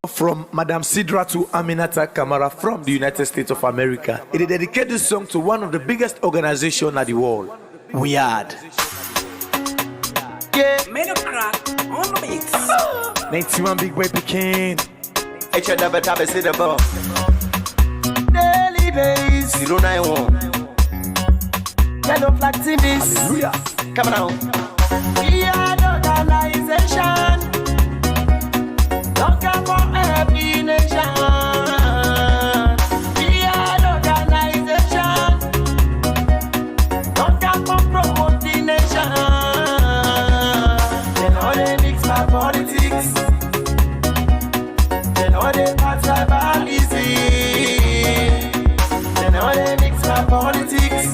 from Madam Sidra to Aminata Kamara from the United States of America. It dedicated this song to one of the biggest organizations in the world. We had. Yeah, made a crack on the mix. 91 big boy Pekin. Ecsl never tap it the ball. Daily base 091. Yellow flag TVs. Hallelujah. Come on. We are the organization. Don't come for every nation. We are the organization. Don't come for promote the nation. They know they mix my politics. They know they pass tribalism. They know they mix my politics.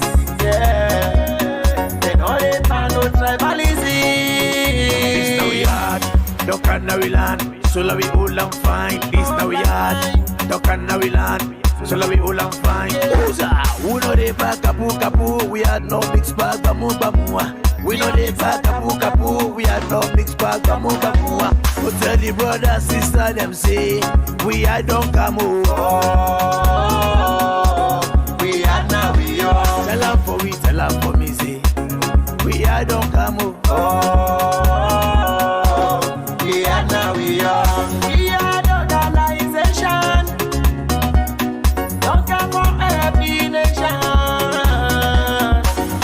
Yeah. They know they pass no tribalism. This now we had. Duck and now we land. So la we all and fine. This now we had. Duck and now we land. So la we all and fine. Who know they back kapu kapu? We had no mixed bag bamu bamua. We know they back kapu kapu. We had no mixed bag bamu bamua. Go tell the brother sister them say we had don't come over. We are now we are. Tell them for we, tell them for me say we had don't come over. We are now we are. We are the organization. Don't come for every nation.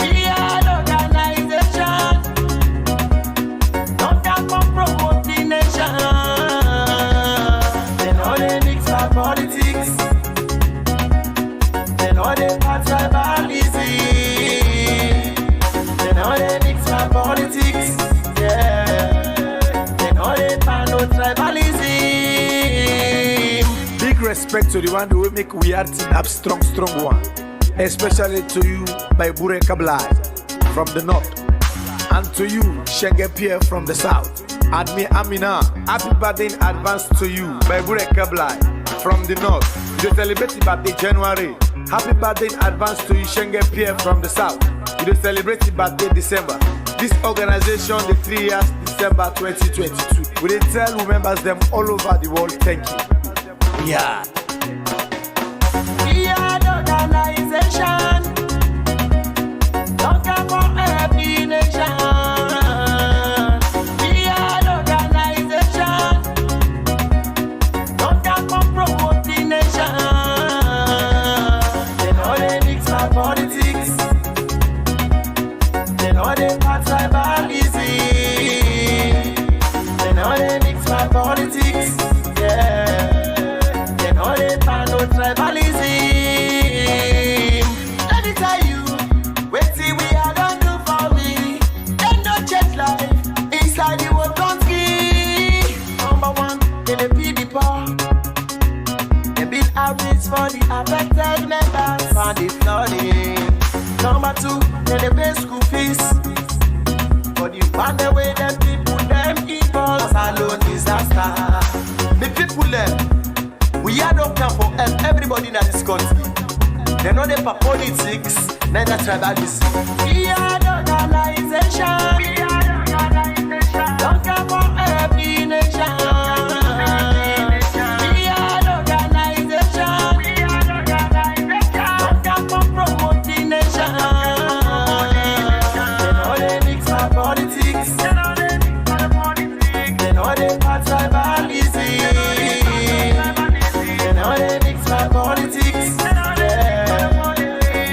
We are the organization. Don't come for promote the nation. They know they mix our politics. They know they pass tribalism. They know they mix our politics. Yeah. They know they pass no tribalism. Big respect to the one who will make we are team up strong one. Especially to you, by Bure Kablai from the north. And to you, Shenge Pierre from the south. And me Amina, happy birthday in advance to you, by Bure Kablai from the north. You celebrate your birthday January. Happy birthday in advance to you, Shenge Pierre from the south. You celebrate your birthday December. This organization, the 3 years, December 2022. We dey tell who members them all over the world, thank you. Yeah. We are the organization. Don't come for every nation. We are the organization. Don't come for promote the nation. They know they mix my politics. They know they pass tribalism. They know they mix my politics. Yeah. They know they pass no tribalism. Let me tell you, wait till we are done do for me. They no change life inside the world country. Number one, they feed the poor. They build houses for the affected members from the flooding. Number two, they pay school fees. For the one the way them people them evil as a low disaster. The people them, we are don't come for help everybody in this country. They know they for politics, neither tribalism. We are the organization. We are the organization. Don't come for every nation. We are the organization. We are the organization. Don't come for promote the nation. They know they mix my politics. They know they mix my politics. They know they pass tribalism. They know they mix my politics. Yeah.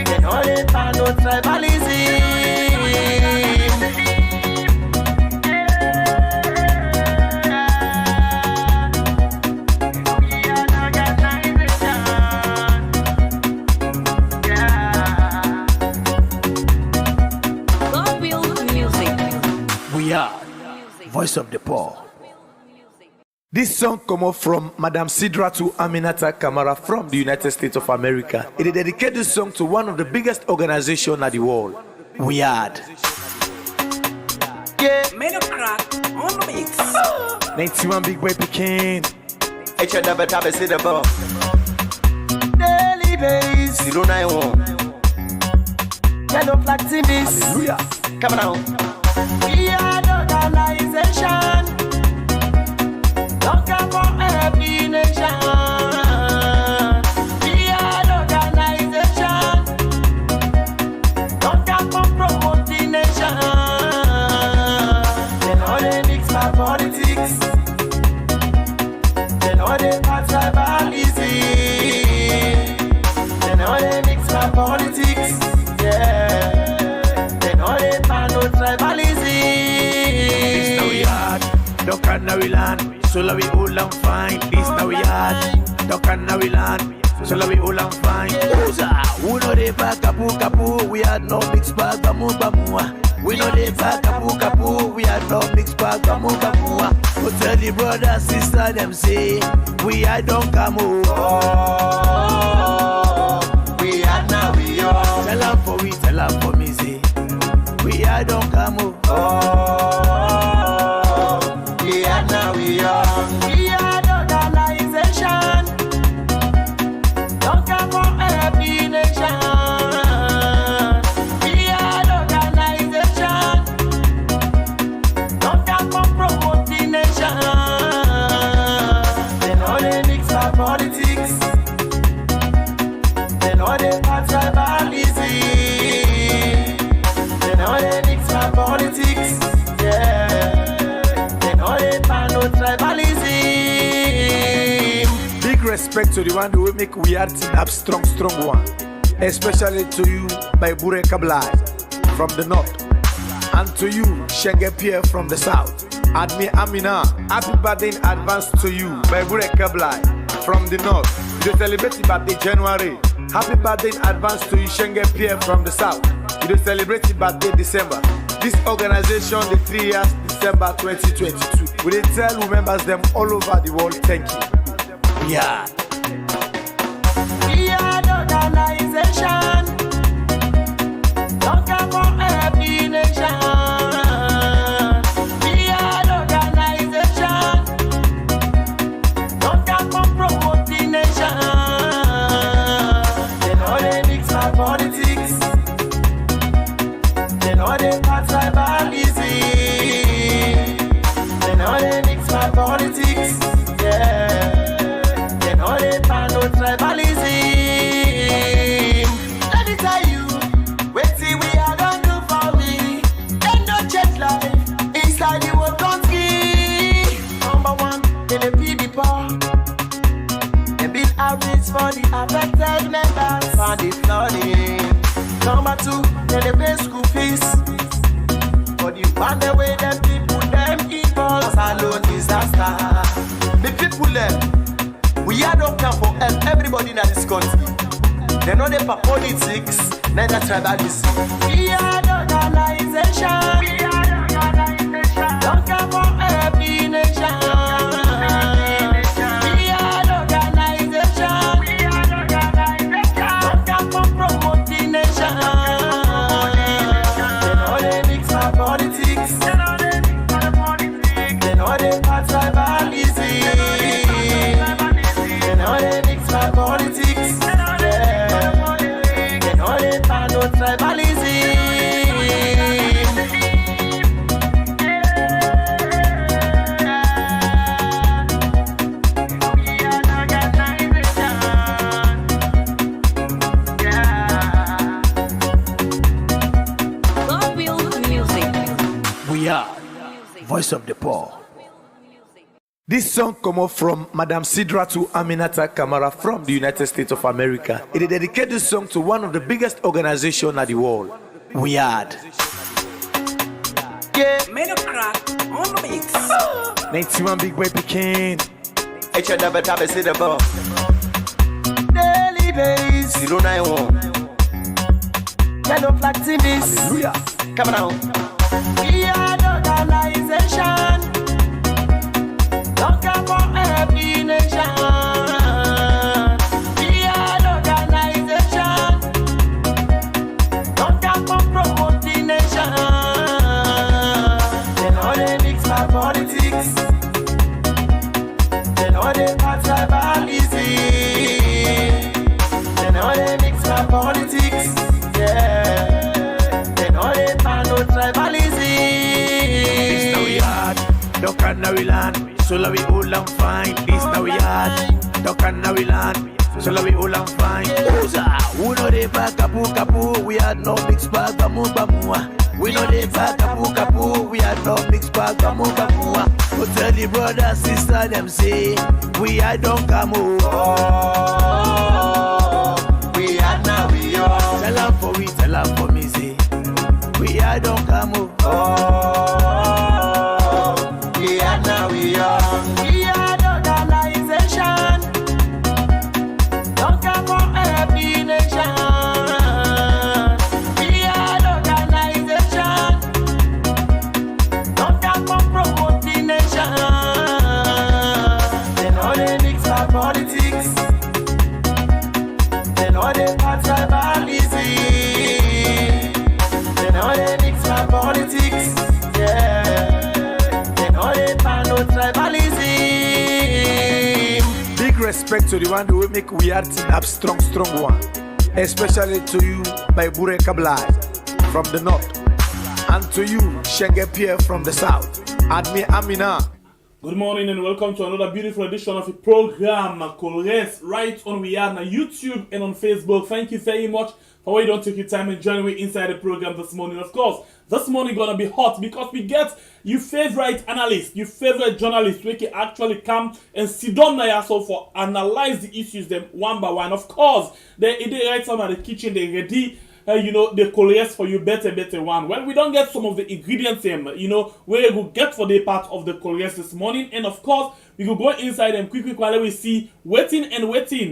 They know they pass no tribalism. We are Voice of the Poor. This song come up from Madam Sidra to Aminata Kamara from the United States of America. It dedicated this song to one of the biggest organizations in the world. We had. Yeah, made a crack on the mix. 91 big boy Pekin. Ecsl never tap it the ball. Daily base 091. Yellow flag TVs. Hallelujah. Come on. We are the organization. Don't come for every my politics. They know they part tribalism. They know they mix my politics. Yeah. They know they part no tribalism. This now we hard, don't can now we land. So la we all and fine. This now we hard, don't can now we land. So la we all and fine. Who know they back kapu. We had no mixed bag bamu. We know they back kapu. We had no mixed bag bamu. Go tell the brother sister them say we had don't come over. We are now we are. Tell her for me say we had don't come over. We are now we are. We are the organization. Don't come for every nation. We are the organization. Don't come for promote the nation. They know they mix our politics. They know they part tribalism. They know they mix our politics. Yeah. They know they part no tribalism. Big respect to the one who will make we are team up strong one. Especially to you, by Bure Kablai from the north. And to you, Shenge Pierre from the south. Admi Amina, happy birthday in advance to you, by Bure Kablai from the north. You celebrate your birthday January. Happy birthday in advance to you, Shenge Pierre from the south. You celebrate your birthday December. This organization, the 3 years, December 2022. We tell who members them all over the world, thank you. Yeah. We are the organization. Don't come for every nation. We are the organization. Don't come for promote the nation. They know they mix our politics. They know they part tribalism. They know they mix my politics. Yeah. They know they part no tribalism. Let me tell you, wait till we are gonna do for me. Ain't no jet life inside the world country. Number one, in the people. They build outreach for the affected members for the flooding. Number two, then they pay school fees. For the one the way them people them equals alone disaster. The people them, we are don't come for help everybody in this country. They know they for politics, neither tribalism. We are the organization. We are the organization. Don't come for every nation. We are the organization. We are the organization. Don't come for promote the nation. They know they mix our politics. They know they mix our politics. They know they part tribalism. They know they mix our politics. Yeah. They know they part no tribalism. We are Voice of the Poor. This song come up from Madam Sidra to Aminata Kamara from the United States of America. It is dedicated this song to one of the biggest organizations in the world. We are. Yeah. Men of crack on the mix. 91 big boy Pekin. Ecsl never tap a the bomb. Daily base. 091. Yellow flag TVs. Hallelujah. Come on. We are the organization. Don't come for every nation. We are the organization. Don't come for promote the nation. They know they mix my politics. They know they part tribalism. They know they mix my politics. Yeah. They know they part no tribalism. This now we hard, don't can now we land. So la we all and fine. This now we hard, don't can now we land. So la we all and fine. Who know they back kapu. We had no mixed bag bamu. We know they back kapu. We had no mixed bag bamu. Go tell the brother, sister, them say, we are don't come home. We are now we are. Tell them for we, tell them for me, say, we are don't come home. We are now we are. We are the organization. Don't come for every nation. We are the organization. Don't come for promote the nation. They know they mix our politics. They know they part tribalism. They know they mix our politics. Yeah. They know they part no tribalism. Big respect to the one who will make we are team up strong one. Especially to you, by Bure Kablai from the north. And to you, Shenge Pierre from the south. And me, Amina. Good morning and welcome to another beautiful edition of the program Colres right on we are on YouTube and on Facebook. Thank you very much for why you don't take your time and join me inside the program this morning. Of course, this morning gonna be hot because we get your favorite analyst, your favorite journalist, we can actually come and sit down there so for analyze the issues them one by one. Of course, they right some at the kitchen, they ready. The colors for you better one. Well, we don't get some of the ingredients where we will get for the part of the colors this morning. And of course, we will go inside them quick while we see waiting.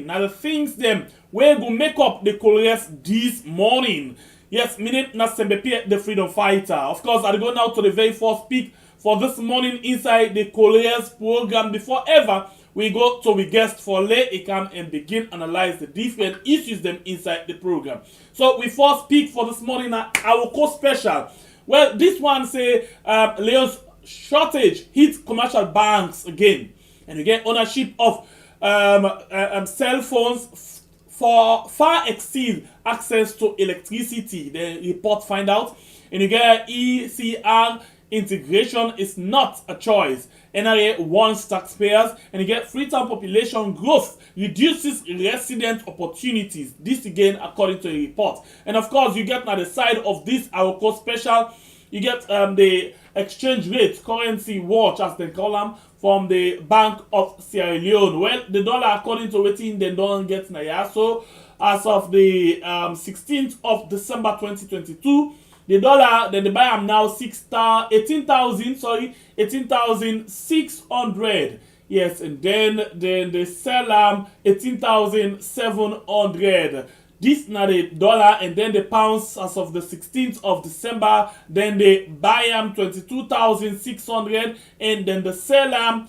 Now the things them where we make up the colors this morning. Yes, meaning Nasembepe, the freedom fighter. Of course, I'll go now to the very first pick for this morning inside the colors program. Before ever we go to the guest for lay Ekam and begin analyze the different issues them inside the program. So we first speak for this morning our co-special. Well, this one say Leone's shortage hits commercial banks again, and you get ownership of cell phones for far exceed access to electricity. The report find out, and you get ECR integration is not a choice. NRA warns taxpayers, and you get Freetown population growth reduces resident opportunities. This again according to a report. And of course, you get on the side of this our co-special, you get the exchange rate, currency watch as they call them, from the Bank of Sierra Leone. Well, the dollar according to waiting they don't get now. So as of the 16th of December 2022, the dollar, then the buy am now 18,600. Yes, and then they sell 18,700. This now the dollar, and then the pounds as of the 16th of December, then they buy 22,600, and then the sell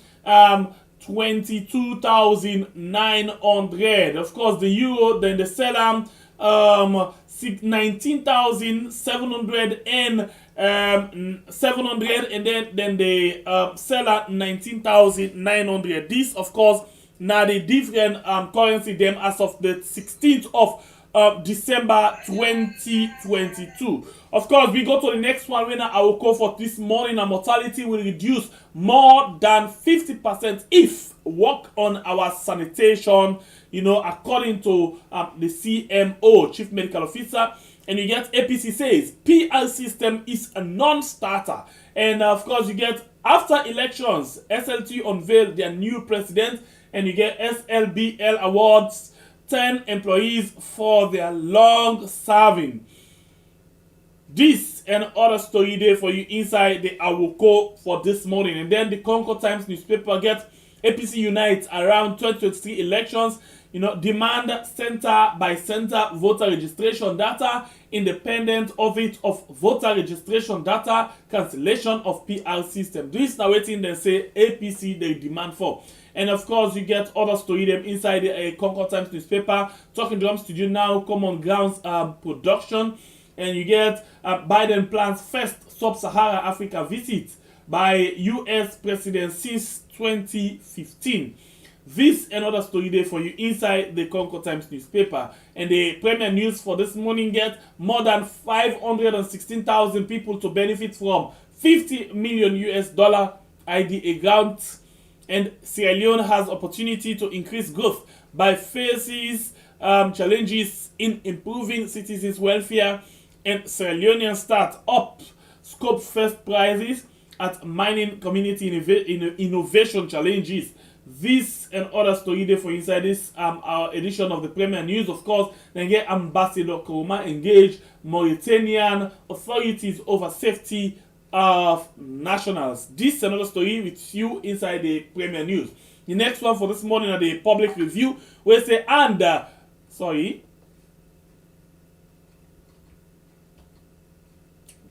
22,900. Of course, the euro, then the sell 19,700 and 700, and then they sell at 19,900. This, of course, now the different currency them as of the 16th of December 2022. Of course, we go to the next one when our call for this morning. Our mortality will reduce more than 50% if work on our sanitation, according to the CMO, Chief Medical Officer. And you get APC says PR system is a non-starter. And of course, you get after elections, SLT unveiled their new president, and you get SLBL awards 10 employees for their long serving. This and other story there for you inside the Awoko for this morning. And then the Concord Times newspaper gets APC unites around 2023 elections. Demand center by center voter registration data, independent audit of voter registration data, cancellation of PR system. This now waiting they say APC they demand for. And of course, you get other story them inside the Concord Times newspaper. Talking drums studio now, common grounds production. And you get Biden plans first sub-Sahara Africa visit by US president since 2015. This and other story there for you inside the Concord Times newspaper. And the premier news for this morning get more than 516,000 people to benefit from $50 million IDA grant. And Sierra Leone has opportunity to increase growth by faces challenges in improving citizens' welfare. And Sierra Leonean start up scope first prizes at mining community innovation challenges. This and other story there for inside this our edition of the Premier News. Of course, then get Ambassador Kouma engage Mauritanian authorities over safety of nationals. This another story with you inside the Premier News. The next one for this morning are the public review where say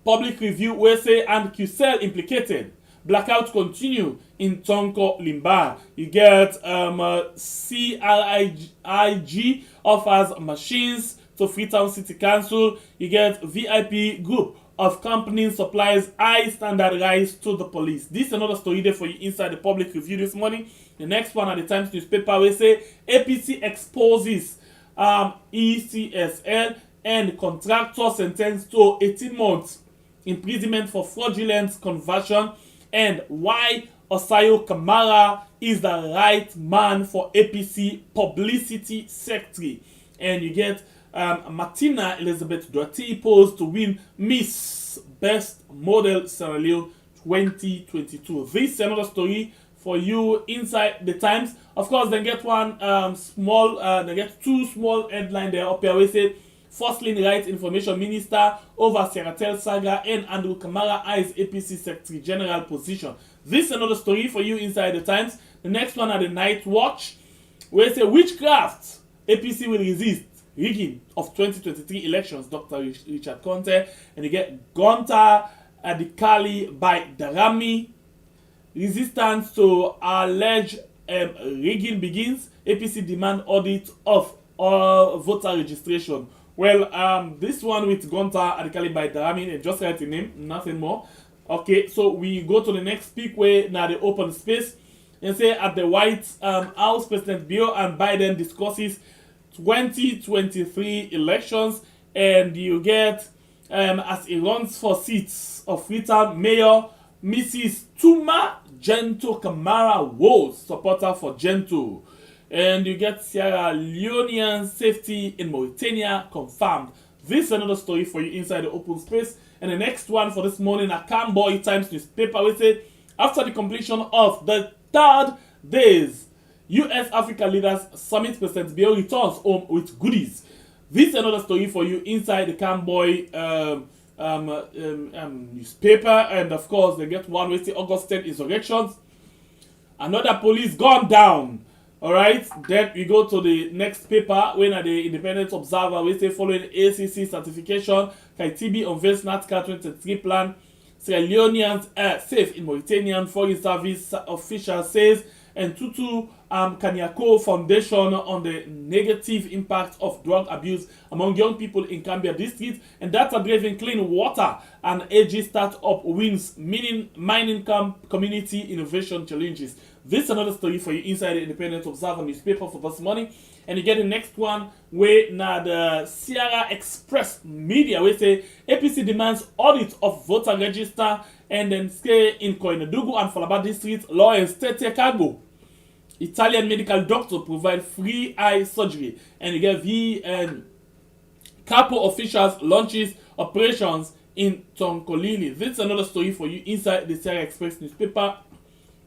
public review where say and Ecsl implicated. Blackout continue in Tonko Limba. You get CRIG offers machines to Freetown City Council. You get VIP group of companies supplies high standard rise to the police. This is another story there for you inside the public review this morning. The next one at the Times newspaper we say APC exposes ECSL and contractor sentenced to 18 months imprisonment for fraudulent conversion, and why Osayo Kamara is the right man for APC publicity secretary. And you get Martina Elizabeth Doherty posed to win Miss Best Model Sierra Leone 2022. This is another story for you inside the Times. Of course, they get one they get two small headline there up here. We say Firstly, Right Information Minister over Sierra Saga and Andrew Kamara eyes APC Secretary General position. This is another story for you inside the Times. The next one at the Night Watch, where say witchcraft APC will resist rigging of 2023 elections. Dr. Richard Conte, and you get Gonta Adikali by Darami. Resistance to alleged rigging begins. APC demand audit of all voter registration. Well, this one with Gonta Adikali by Darami, just write the name, nothing more. Okay, so we go to the next speak where now the open space and say at the White House, President Bill and Biden discusses 2023 elections, and you get as he runs for seats of Freetown Mayor Mrs. Tuma Gento Kamara Woes, supporter for Gento. And you get Sierra Leonean safety in Mauritania confirmed. This is another story for you inside the open space. And the next one for this morning, a Camboy Times newspaper, we say after the completion of the third day's U.S. Africa Leaders Summit, President Bill returns home with goodies. This is another story for you inside the Camboy newspaper. And of course, they get one with the August 10 insurrections. Another police gone down. Alright, then we go to the next paper when at the Independent Observer we say following ACC certification, Kaitibi unveils NATCA 2023 plan. Sierra Leoneans safe in Mauritanian foreign service official says, and Tutu Kanyako Foundation on the negative impact of drug abuse among young people in Cambia district, and data-driven clean water and AG startup wins mining community innovation challenges. This is another story for you inside the Independent Observer newspaper for this morning. And you get the next one where now the Sierra Express media we say APC demands audit of voter register, and then stay in Koinadugu and Falaba district law and state cargo. Italian medical doctor provide free eye surgery, and you get V and Capo officials launches operations in Tonkolili. This is another story for you inside the Sierra Express newspaper.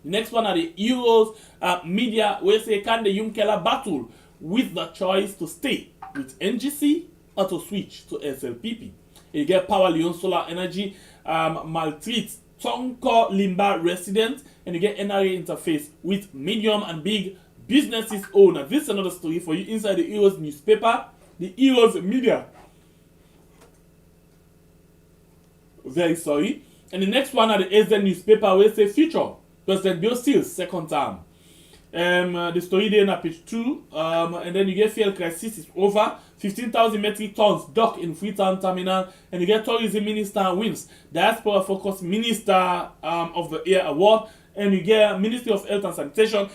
The next one are the Euros media where say can the Yunkela battle with the choice to stay with NGC or to switch to SLPP. You get Power Leon Solar Energy maltreats Tonko Limba residents, and you get NRA interface with medium and big businesses owner. This is another story for you inside the Euros newspaper, the Euros media. Very sorry. And the next one are the AZ newspaper where say future President Bill Steele's second term. The story there in page 2. And then you get fuel crisis is over. 15,000 metric tons dock in Freetown Terminal. And you get Tourism Minister wins Diaspora Focus Minister of the Year Award. And you get Ministry of Health and Sanitation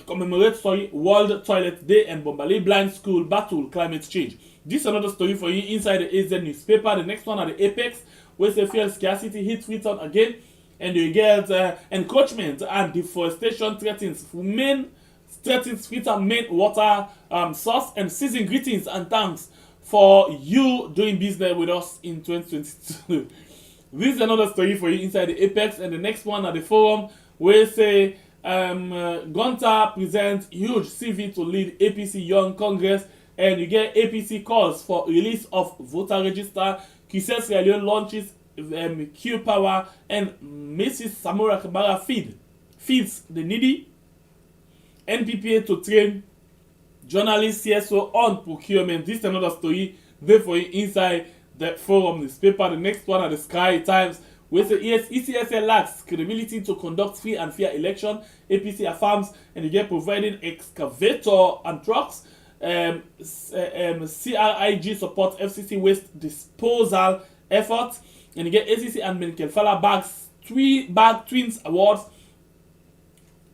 commemorates World Toilet Day and Bombali Blind School Battle Climate Change. This is another story for you inside the AZ newspaper. The next one are the Apex, where the fuel scarcity hits Freetown again. And you get encroachment and deforestation threatens Freetown main water source, and season greetings and thanks for you doing business with us in 2022. This is another story for you inside the Apex, and the next one at the forum where say Gunter presents huge CV to lead APC Young Congress, and you get APC calls for release of voter register. QCS Sierra Leone launches Q Power, and Mrs. Samora Kabara feeds the needy. NPPA to train journalists CSO on procurement. This is another story there for you inside the forum newspaper. The next one at the Sky Times, where the ECSL lacks credibility to conduct free and fair election. APC affirms, and you get providing excavator and trucks. CRIG supports FCC waste disposal efforts, and you get ACC and Menkelfala bag twins awards.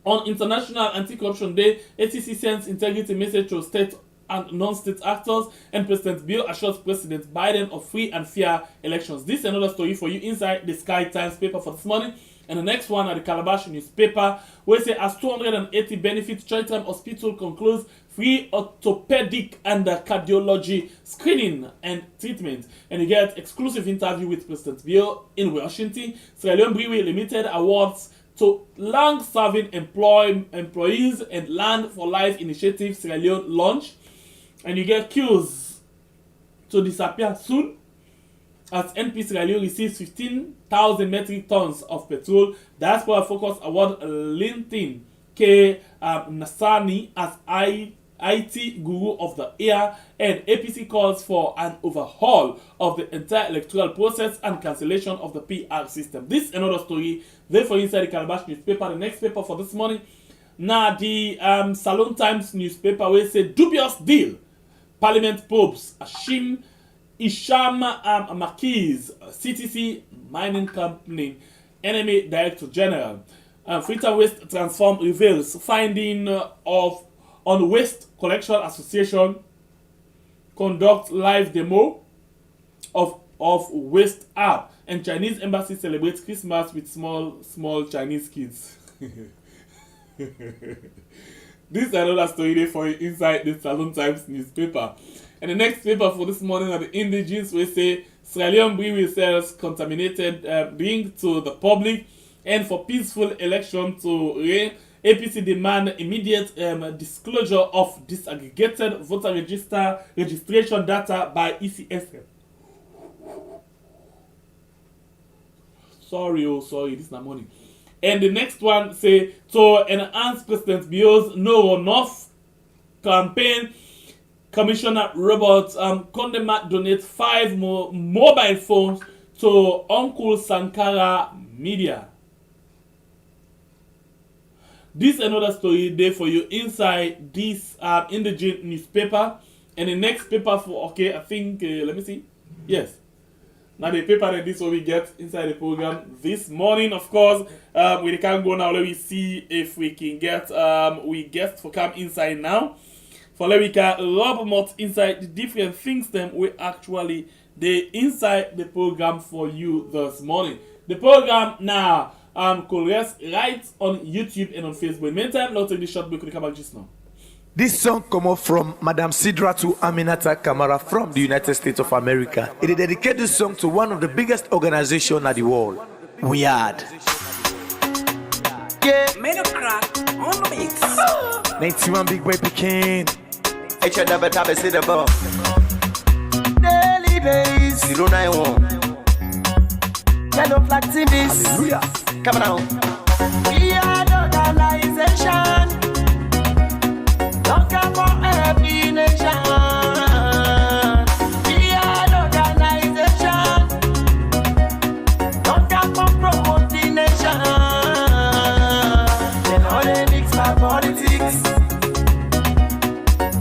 On International Anti-Corruption Day, ACC sends integrity message to state and non-state actors, and President Bill assures President Biden of free and fair elections. This is another story for you inside the Sky Times paper for this morning. And the next one at the Calabash newspaper, where say as 280 benefits, Chatham Hospital concludes free orthopedic and cardiology screening and treatment. And you get exclusive interview with President Bill in Washington. Sierra Leone Brewery Limited awards to long-serving employees and Land for Life initiative Sierra Leone launch. And you get queues to disappear soon as NP Sierra Leone receives 15,000 metric tons of petrol. Diaspora Focus Award Linton K. Nasani as IT Guru of the Year, and APC calls for an overhaul of the entire electoral process and cancellation of the PR system. This is another story therefore inside the Calabash newspaper. The next paper for this morning, now the Salon Times newspaper, where say dubious deal. Parliament probes Isham Marquis, CTC Mining Company, enemy Director General. Freetown Waste Transform reveals finding on Waste Collection Association conduct live demo of Waste app, and Chinese embassy celebrates Christmas with small Chinese kids. This is another story for you inside the Salon Times newspaper. And the next paper for this morning are the Indigens, where say Sierra Leone brewery sells contaminated drink to the public, and for peaceful election to reign, APC demand immediate disclosure of disaggregated voter registration data by ECSL. Sorry, this is not money. And the next one say to enhance President Bio's No Runoff campaign, Commissioner Robert Condema donates 5 more mobile phones to Uncle Sankara Media. This is another story there for you inside this indigent newspaper. And the next paper for, okay, I think, let me see. Yes. Now the paper that this what we get inside the program this morning, of course. We can go now. Let me see if we can get we guest for come inside now. For let we can rub more inside the different things them we actually they inside the program for you this morning. The program now could rest right on YouTube and on Facebook. In the meantime, let's take this short break. We come back just now. This song come up from Madam Sidratu Aminata Kamara from the United States of America. It is dedicated this song to one of the biggest organizations in the world, Weird. Yeah, Made a crack on the mix. 91 big boy Pekin. Ecsl double tap see the ball. Daily days. 091. Yellow flag TVs. Hallelujah. Come on. We are the organization. Looking for every nation. We are the organization. Looking for promoting nation. They know they mix my politics.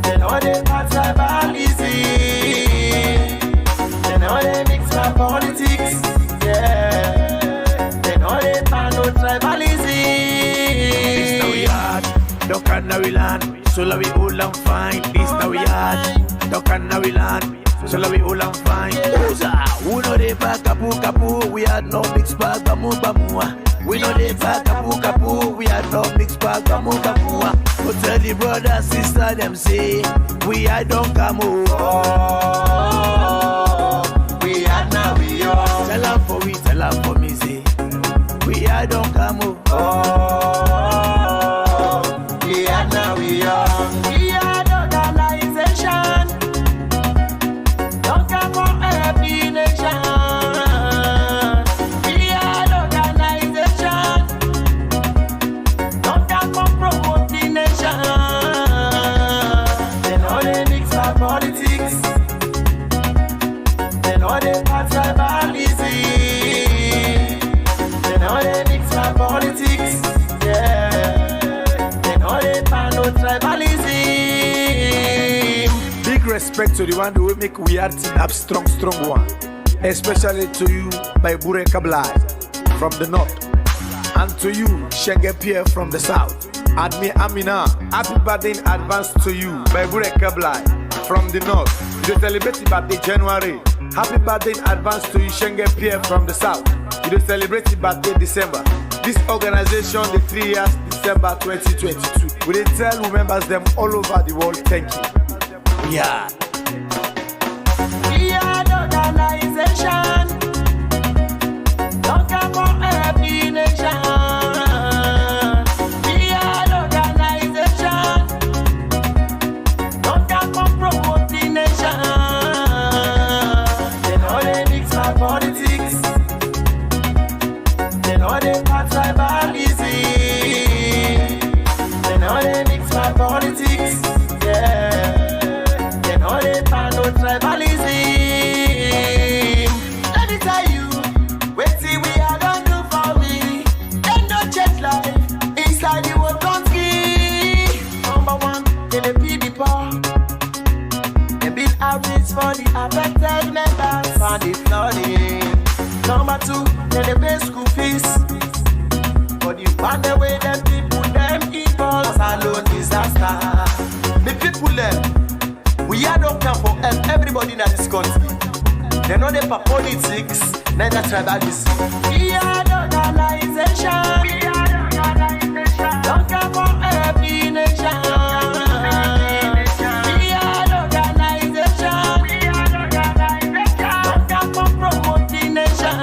They know they pass tribalism. They know they mix my politics. Yeah. They know they pass no tribalism. This now we hard. Don't can now we land. So la we all and fine. This now we hard. Don't can now we land. So la we all and fine. We know they back kapu. We had no mix bag bamu. We know they back kapu. We had no mix bag bamu. But tell the brother sister them say we are don't come over. We are now we are. Tell them for we tell Stella for me say, we are don't come over. Oh, we are now we are. We are the organization. Don't come for every nation. We are the organization. Don't come for promote the nation. They know they mix our politics. They know they pass tribalism. They know they mix our politics. Yeah. They know they pan no tribalism. Big respect to the one who will make we are team up strong one. Especially to you, by Bure Kablai from the north. And to you, Shenge Pierre from the south. Admi Amina, happy birthday in advance to you, by Bure Kablai from the north. You celebrate your birthday January. Happy birthday in advance to you, Shenge Pierre from the south. You celebrate your birthday December. This organization, the 3 years, December 2022. We tell who members them all over the world, thank you. Yeah. We are the organization. Don't come for every nation. We are the organization. Don't come for promote the nation. They know they mix our politics. They know they pass tribalism. They know they mix our politics. Yeah. They know they pan no tribalism. Let me tell you, wait till we are done do for me. Ain't no change life inside the world country. Number one, they the people. They build outreach for the affected members for the flooding. Number two, they the pay school fees. But you find the way them people them involved. Alone disaster. The people them. We are don't come for everybody in this country. They know they for politics, neither tribalism. We are the organization. We are the organization. Don't come for every nation. We are the organization. We are the organization. Don't come for promote the nation.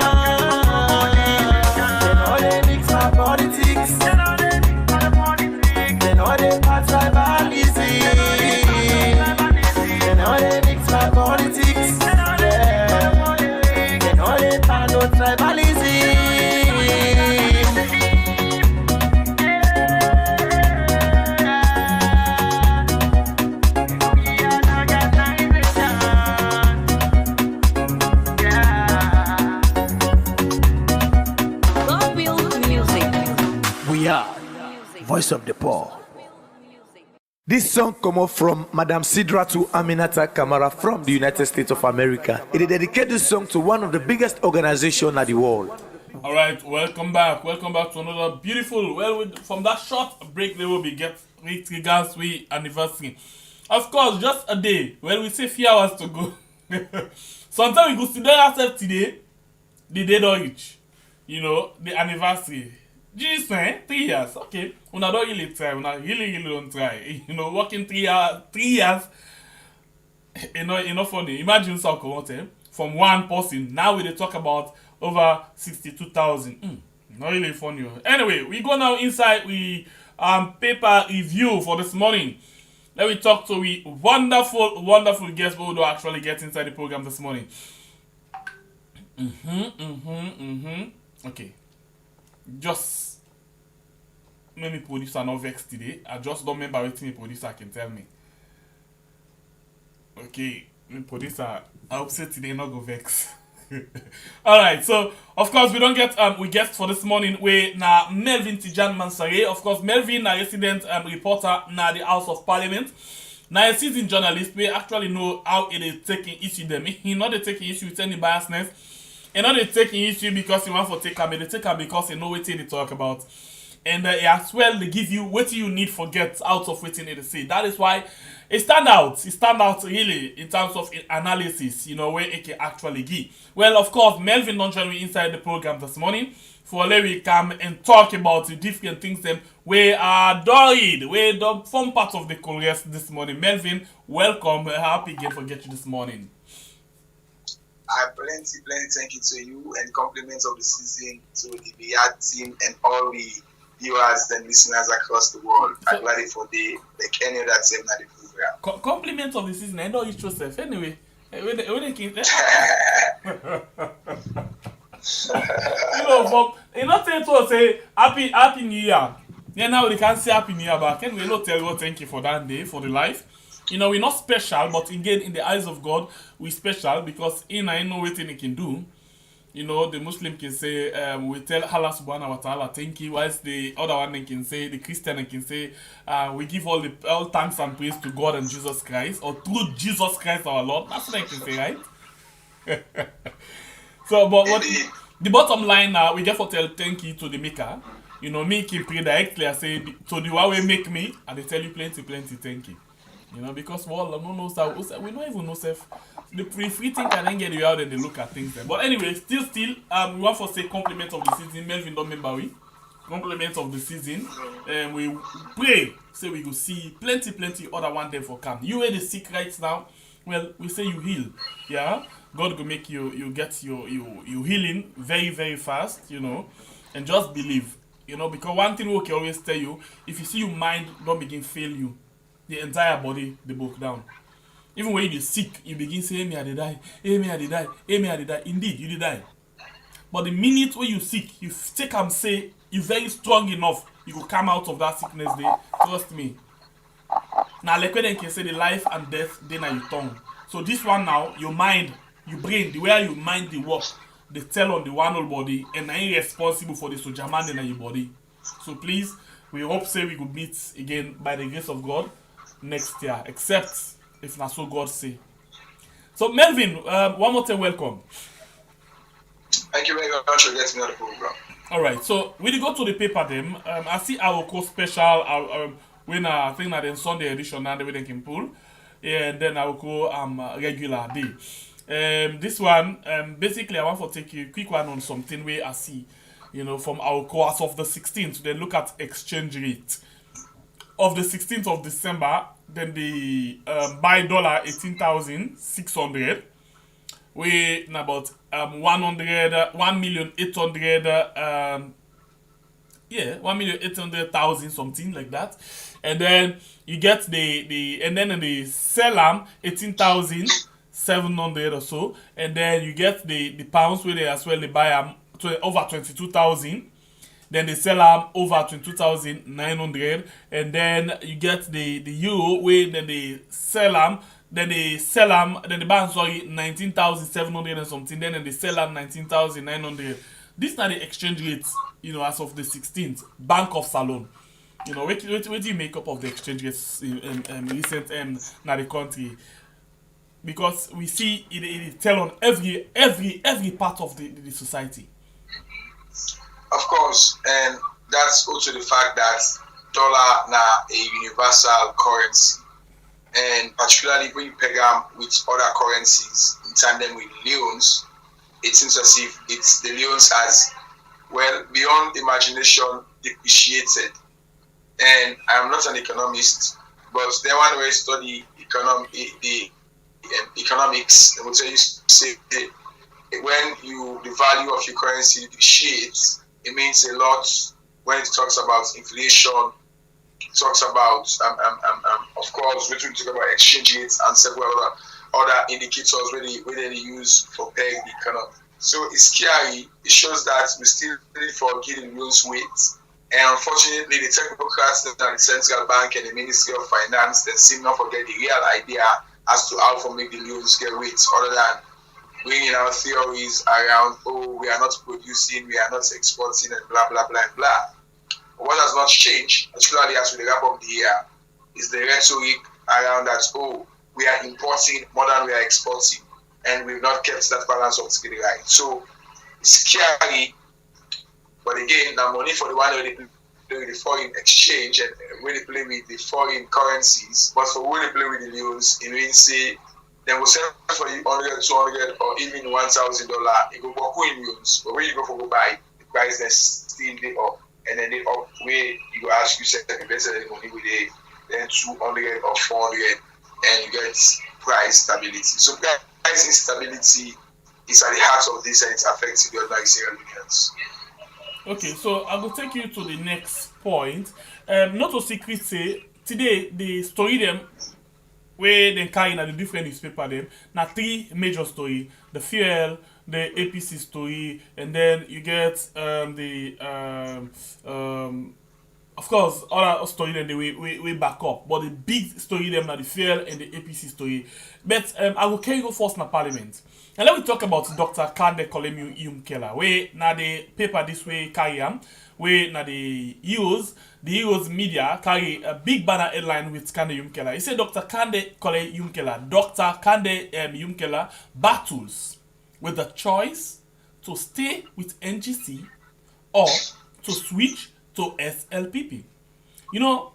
They know they mix our politics. They know they mix our politics. They know they pass tribalism. They know they mix my politics. Yeah. They know they pan no tribalism. We are the organization. Yeah. God build music. We are Voice of the Poor. This song come up from Madam Sidra to Aminata Kamara from the United States of America. It is dedicated this song to one of the biggest organizations in the world. All right, welcome back. Welcome back to another beautiful. Well, from that short break, they will be get with regards to anniversary. Of course, just a day. Well, we say few hours to go. Sometimes we go to ourselves today. The day don't reach. You know, the anniversary. Just 3 years. Okay. Una don't really try. Una really don't try. You know, working 3 years. Enough funny. Imagine something from one person. Now we dey talk about over 62,000. Not really funny. Anyway, we go now inside we paper review for this morning. Let me talk to we wonderful guests who do actually get inside the program this morning. Okay. Just many producer not vex today. I just don't remember what my producer can tell me. Okay, my producer, I hope say today not go vex. Alright, so of course we don't get we guest for this morning we na Melvin Tijan Mansare. Of course, Melvin na resident reporter na the House of Parliament. Now a seasoned journalist, we actually know how it is taking issue them. He not they taking issue with any biasness. And not they taking issue because he want for take him, they take him because they know what they talk about. And as well, they give you what you need for get out of what they say. That is why it stand out. It stand out really in terms of analysis, you know, where it can actually give. Well, of course, Melvin don't join me inside the program this morning. For let me come and talk about the different things them we are doing. We the fun part of the Congress this morning. Melvin, welcome. Happy again for get you this morning. I plenty thank you to you and compliments of the season to the VR team and all the viewers and listeners across the world. I'm glad for the any other team that the program. Compliments of the season. I know it's Joseph. Anyway, when they keep not say happy New Year. Yeah, now they can say happy New Year, but can we not tell God thank you for that day, for the life? You know, we're not special, but again, in the eyes of God, we're special because I know what He can do. You know, the Muslim can say, we tell Allah subhanahu wa ta'ala, thank you, whilst the other one can say, the Christian can say, we give all thanks and praise to God and Jesus Christ, or through Jesus Christ our Lord. That's what I can say, right? So, but what the bottom line now, we just tell thank you to the maker. You know, me can pray directly. I say, to the one way make me, and they tell you plenty thank you. You know, because we don't even know self. The free thing can then get you out and they look at things there. But anyway, still, we want to say compliment of the season. Melvin don't remember we. Compliment of the season. And we pray, say we go see plenty other one day for come. You are the sick right now. Well, we say you heal. Yeah. God will make you get your healing very, very fast, you know. And just believe. You know, because one thing we can always tell you, if you see your mind don't begin fail you, the entire body they broke down. Even when you're sick, you begin saying, me I did die, me I did die, me I did die. Indeed, you did die. But the minute when you're sick, you take and say, you're very strong enough, you will come out of that sickness there. Trust me. Now, like when they can say the life and death, then are your tongue. So this one now, your mind, your brain, the way you mind the work, they tell on the one whole body, and I ain't responsible for the sojaman in your body. So please, we hope say we could meet again by the grace of God next year, except if not so God say. So Melvin, one more time, welcome. Thank you very much for getting on the program. All right, so we go to the paper them. I see our co-special when I think that in Sunday edition now we can pull, and then I will go regular day. This one basically I want to take you a quick one on something where I see, you know, from our course of the 16th. Then look at exchange rate of the 16th of December. Then the buy dollar 18,600. We in about 1,800,000 something like that. And then you get the and then the sell 18,700 or so. And then you get the pounds where they as well they buy over 22,000. Then they sell them over 22,900, and then you get the euro where then they sell them, then they buy 19,700 and something, then they sell them 19,900. These are the exchange rates, you know, as of the 16th. Bank of Salon. You know, what do you make up of the exchange rates in recent now the country? Because we see it tell on every part of the society. Of course, and that's also the fact that dollar now a universal currency, and particularly when you peg them with other currencies in tandem with leones, it seems as if it's the leones has well beyond imagination depreciated. And I'm not an economist, but they want to study economics. They will tell you say when the value of your currency depreciates, it means a lot when it talks about inflation, it talks about, of course, when we talk about exchange rates and several other indicators where they use for peg the economy. So it's scary. It shows that we still need for getting loans weight. And unfortunately, the technocrats and the central bank and the Ministry of Finance, they seem not forget the real idea as to how to make the loans get weights other than bringing out theories around, we are not producing, we are not exporting, and blah, blah, blah, and blah. But what has not changed, particularly as we wrap up the year, is the rhetoric around that, we are importing more than we are exporting, and we've not kept that balance of scale right. So, it's scary, but again, the money for the one who they play with the foreign exchange and when they play with the foreign currencies, but for when they play with the leones, it means say, then we'll sell for you $100, $200, or even $1,000. It go back in use, but when you go for go buy, the price then still they up, and then they up where you go ask you say the better than the money with it, then 200 or 400, and you get price stability. So price instability is at the heart of this and it's affecting the ordinary Sierra Leoneans. Okay, so I will take you to the next point. Not a secret say today the story them where they carry in the different newspaper them now three major story: the fuel, the APC story, and then you get of course other story then they we back up. But the big story them now the fuel and the APC story. But I will carry you first in the parliament. And let me talk about Dr. Kande Kolemu Yumkela. Where now the paper this way carry where now the use media carry a big banner headline with Kande Yumkela. He said Dr. Kande Kole Yumkela, Dr. Kande Yumkela battles with the choice to stay with NGC or to switch to SLPP. You know,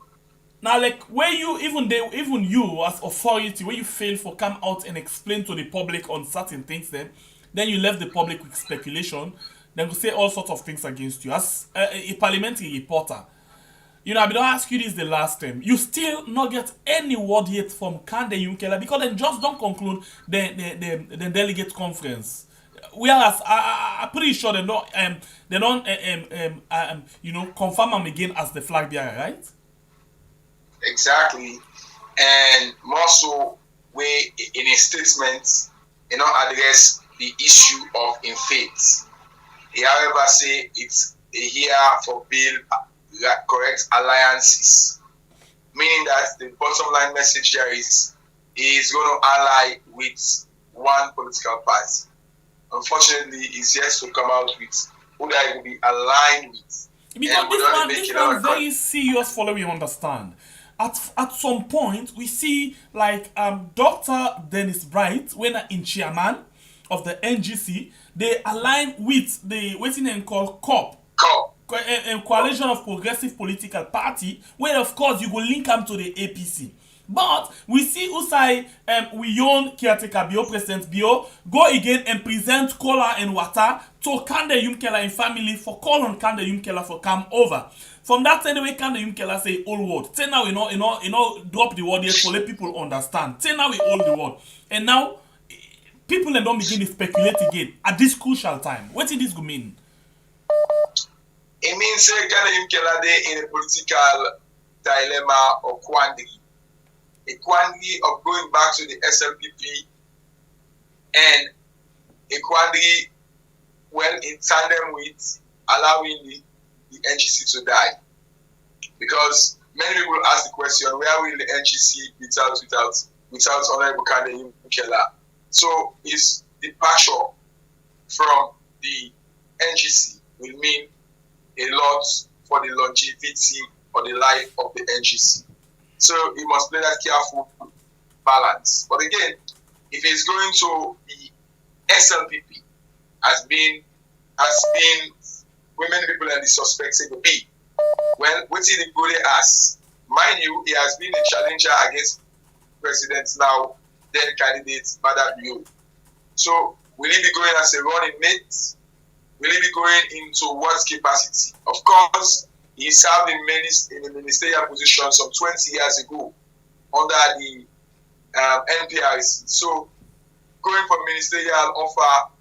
now like where you even you as authority, where you fail for come out and explain to the public on certain things, then you left the public with speculation, then go say all sorts of things against you as a parliamentary reporter. You know, I don't ask you this the last time. You still not get any word yet from Kande Yumkela because they just don't conclude the delegate conference. Whereas I'm pretty sure they don't you know, confirm them again as the flag bearer, right? Exactly. And more so, we in a statement, you know, address the issue of in faith. He, however, say it's a year for build correct alliances, meaning that the bottom line message here is going to ally with one political party. Unfortunately, it's yet to come out with who they will be aligned with. Because this one very serious follow we understand. At some point, we see like Dr. Dennis Bright, when in chairman of the NGC, they align with the waiting and call COP. Coalition of Progressive Political Party, where of course you go link them to the APC. But we see Usai Wiyon caretaker Bio, President Bio, go again and present Kola and Wata to Kande Yumkela and family for call on Kande Yumkela for come over. From that anyway, Kande Yumkela say all word. Say now we know drop the word here to let people understand. Say now we hold the word. And now people don't begin to speculate again at this crucial time. What did this go mean? It means Kande Yumkela they in a political dilemma or quandary. A quandary of going back to the SLPP and a quandary well in tandem with allowing the NGC to die. Because many people ask the question, where will the NGC without Honorable Kande Yumkela? So his departure from the NGC will mean a lot for the longevity or the life of the NGC. So you must play that careful balance. But again, if it's going to the SLPP, has been women people and the suspects it will be. Well, what did the Gule ask? Mind you, he has been a challenger against presidents now, then candidate Madam Bio. So will he be going as a running mate? Will he be going into what capacity? Of course, he served in the ministerial position some 20 years ago under the NPRC. So going for ministerial offer,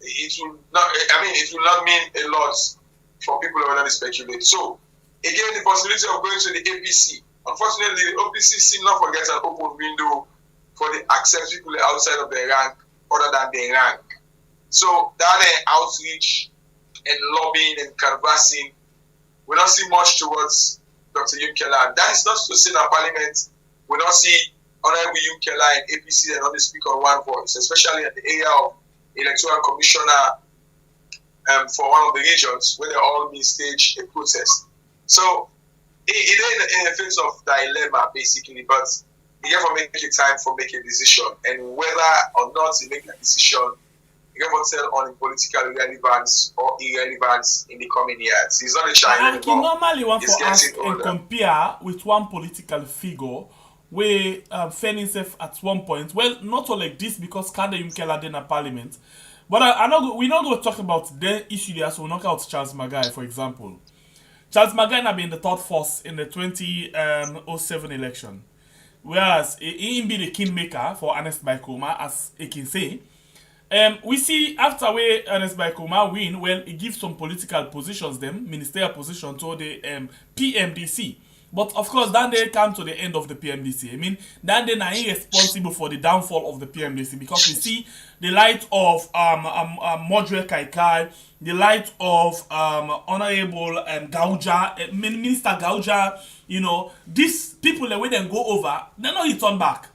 it will not mean a lot for people who already speculate. So again, the possibility of going to the APC. Unfortunately, the APC still not forget an open window for the accept people outside of their rank other than their rank. So that outreach and lobbying and canvassing, we don't see much towards Dr. Yumkela. That is not to say that Parliament we don't see Honorable Yumkela and APC and only speak on one voice, especially in the area of electoral commissioner for one of the regions where they all been staged a protest. So it is in a phase of dilemma basically, but you have to make a time for making a decision, and whether or not you make a decision, you have to tell on political relevance or irrelevance in the coming years. It's not a child anymore. Normally want to ask and compare with one political figure where finding himself at one point, well, not all like this because Kande Yumkela in a parliament, but we're not going to talk about the issue there, so we'll knock out Charles Magai, for example. Charles Magai had been the third force in the 2007 election, whereas he be the kingmaker for Ernest Baikoma, as he can say. We see after we Ernest Bai Koroma win, well, he gives some political positions, them ministerial position to the PMDC. But of course, then they come to the end of the PMDC. I mean, then they are responsible for the downfall of the PMDC because we see the light of Modre Kaikai, the light of Honorable Gauja, Minister Gauja. You know, these people that when they go over, they know he turn back.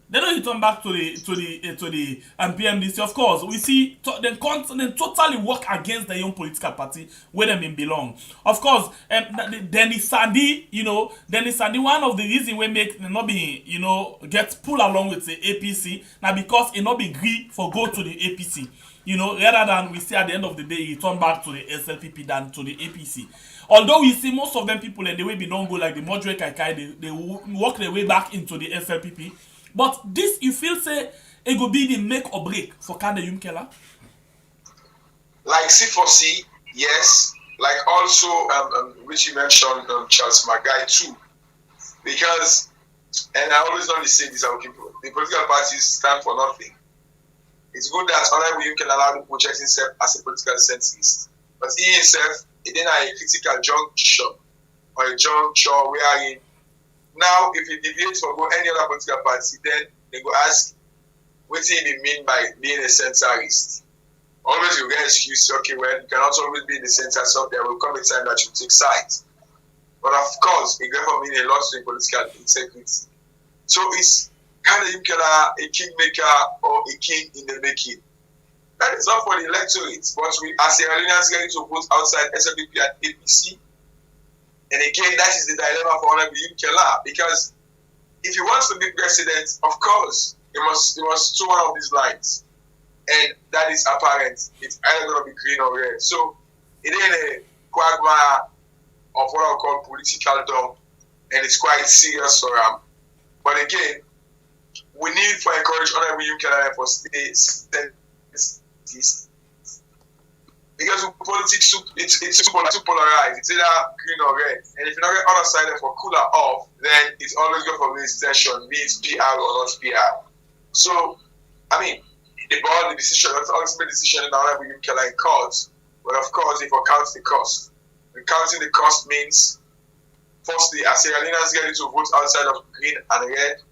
They don't return back to the PMDC. Of course, we see they totally work against the young political party where they belong. Of course, Dennis Sandy, one of the reasons we make not be, get pulled along with the APC now because it not be agree for go to the APC. Rather than we see at the end of the day he turn back to the SLPP than to the APC. Although we see most of them people and the way they don't go like the Modre Kaikai, they work their way back into the SLPP. But this, you feel, say, it will be the make or break for Kande Yumkela? Like C4C, yes. Like also, which you mentioned, Charles Magai too. Because, and I always only say this, the political parties stand for nothing. It's good that Honorable Yumkela allowed to project himself as a political centrist. But he himself, he didn't have a critical junction or a juncture wherein now, if he deviates for go any other political party, then they go ask, what do you mean by being a centrist? Always you get an excuse, okay, well, you cannot always be in the center, so there will come a time that you take sides. But of course, it therefore means a lot to political integrity. So it's kind of a kingmaker or a king in the making. That is not for the electorate, but we as Sierra Leoneans getting to vote outside SLPP and APC. And again, that is the dilemma for Honorable Yumkela, because if he wants to be president, of course, he must toe one of these lines. And that is apparent. It's either going to be green or red. So it ain't a quagmire of what I call political dump, and it's quite serious for him. But again, we need to encourage Honorable Yumkela for states. Because politics, it's too polarized. It's either green or red. And if you don't get other side for cooler off, then it's always good for recession, be it PR or not PR. So, I mean, the ball, the decision, that's the ultimate decision in Honorable Yumkela in court. But of course, if it counts the cost. And counting the cost means, firstly, as Sierra Leoneans getting to vote outside of green and red,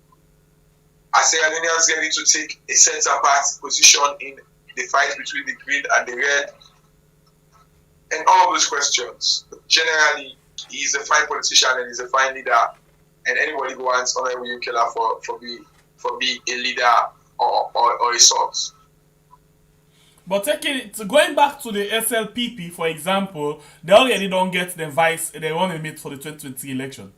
as Sierra Leoneans getting to take a center part position in the fight between the green and the red, and all of those questions. Generally, he's a fine politician and he's a fine leader, and anybody who wants Honorable Yumkela for be a leader or a source. But going back to the SLPP, for example, they already don't get the vice they want to meet for the 2020 election.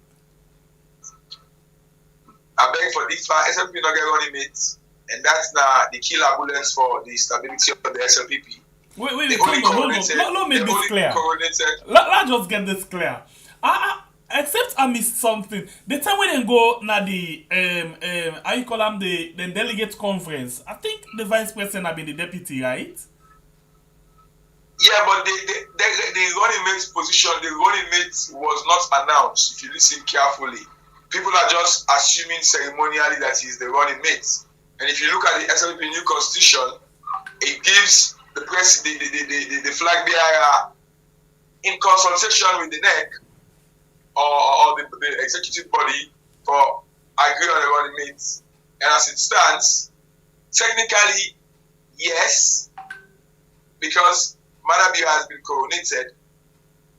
I beg for this far, SLPP not get running mates, and that's now the killer bullets for the stability of the SLPP. Wait, hold on. Let me make this clear. Let's just get this clear. Except I missed something. The time when they go na the how you call them the delegate conference, I think the vice president have been the deputy, right? Yeah, but the running mate position, the running mate was not announced. If you listen carefully, people are just assuming ceremonially that he's the running mate. And if you look at the SLP new constitution, it gives the president, the flag bearer, in consultation with the NEC or the executive body, for agree on the running mate. And as it stands, technically, yes, because Madabio has been coronated,